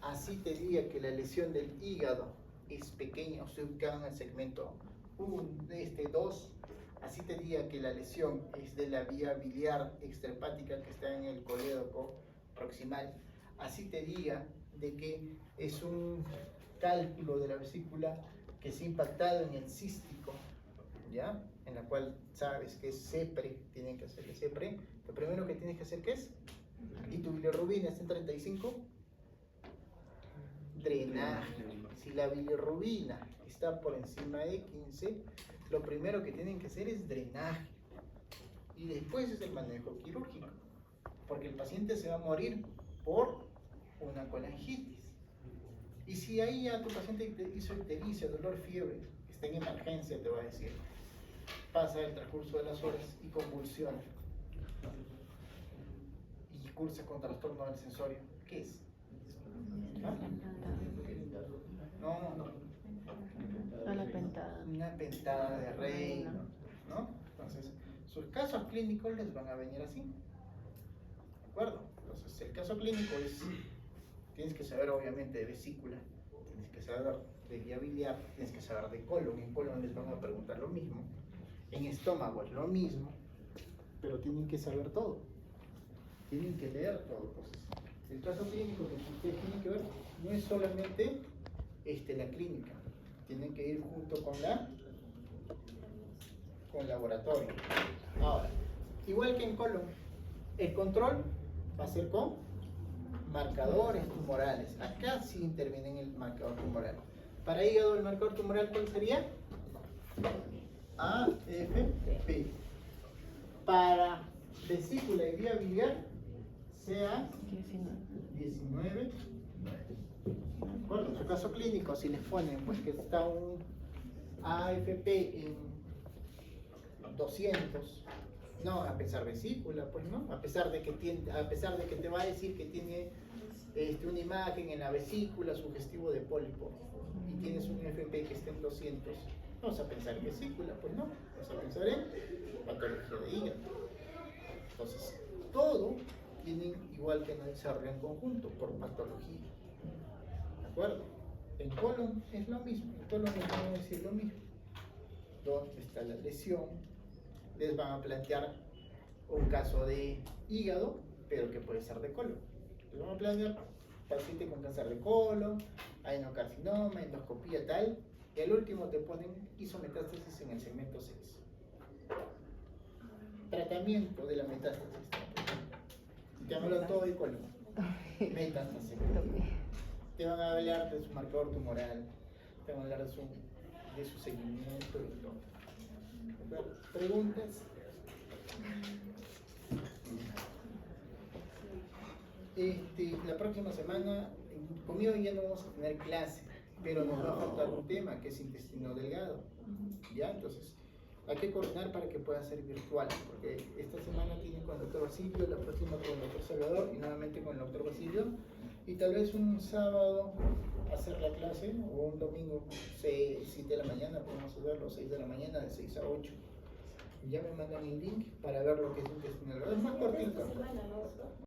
así te diga que la lesión del hígado es pequeña, o se ubica en el segmento 2, así te diga que la lesión es de la vía biliar extrahepática que está en el colédoco proximal, así te diga de que es un cálculo de la vesícula que se ha impactado en el cístico, ¿ya? En la cual sabes que es CEPRE, tienen que hacerle CEPRE. Lo primero que tienes que hacer, ¿qué es? ¿Y tu bilirrubina está en 35? Drenaje. Si la bilirrubina está por encima de 15, lo primero que tienen que hacer es drenaje. Y después es el manejo quirúrgico, porque el paciente se va a morir por una colangitis. Y si ahí ya tu paciente te hizo ictericia, dolor, fiebre, está en emergencia, te va a decir, pasa el transcurso de las horas y convulsiona y cursa con trastorno del sensorio. ¿Qué es? ¿Ah? Una pentada de rey, ¿no? Entonces, sus casos clínicos les van a venir así, ¿de acuerdo? Entonces, el caso clínico es, tienes que saber obviamente de vesícula, tienes que saber de vía biliar, tienes que saber de colon. En colon les van a preguntar lo mismo, en estómago es lo mismo, pero tienen que saber todo, tienen que leer todo. Entonces, el caso clínico que ustedes tienen que ver no es solamente la clínica, tienen que ir junto con laboratorio. Ahora, igual que en colon, el control va a ser con marcadores tumorales. Acá sí interviene en el marcador tumoral. Para hígado, el marcador tumoral, ¿cuál sería? AFP. Para vesícula y vía biliar, sea 19. Bueno, en su caso clínico, si les ponen pues que está un AFP en 200, no, a pesar vesícula, pues no, a pesar de que te va a decir que tiene una imagen en la vesícula sugestivo de pólipo y tienes un FP que está en 200, no vas a pensar en vesícula, pues no, vas a pensar en patología de hígado. Entonces, todo tienen igual que analizarlo en conjunto por patología. ¿De acuerdo? En colon es lo mismo, en colon les van a decir lo mismo. ¿Dónde está la lesión? Les van a plantear un caso de hígado, pero que puede ser de colon. Les van a plantear paciente con cáncer de colon, adenocarcinoma, endoscopía tal, y al último te ponen isometástasis en el segmento 6. Tratamiento de la metástasis. Te hablan todo de colon. Metástasis. Te van a hablar de su marcador tumoral, te van a hablar de su seguimiento y todo. ¿Preguntas? La próxima semana conmigo ya no vamos a tener clase, pero nos va a faltar un tema que es intestino delgado. ¿Ya? Entonces, hay que coordinar para que pueda ser virtual, porque esta semana tienen con el doctor Basilio, la próxima con el doctor Salvador y nuevamente con el doctor Basilio, y tal vez un sábado hacer la clase, o un domingo 7 de la mañana, podemos hacerlo 6 de la mañana, de 6 a 8. Ya me mandan el link para ver lo que es intestino delgado. Es más cortito.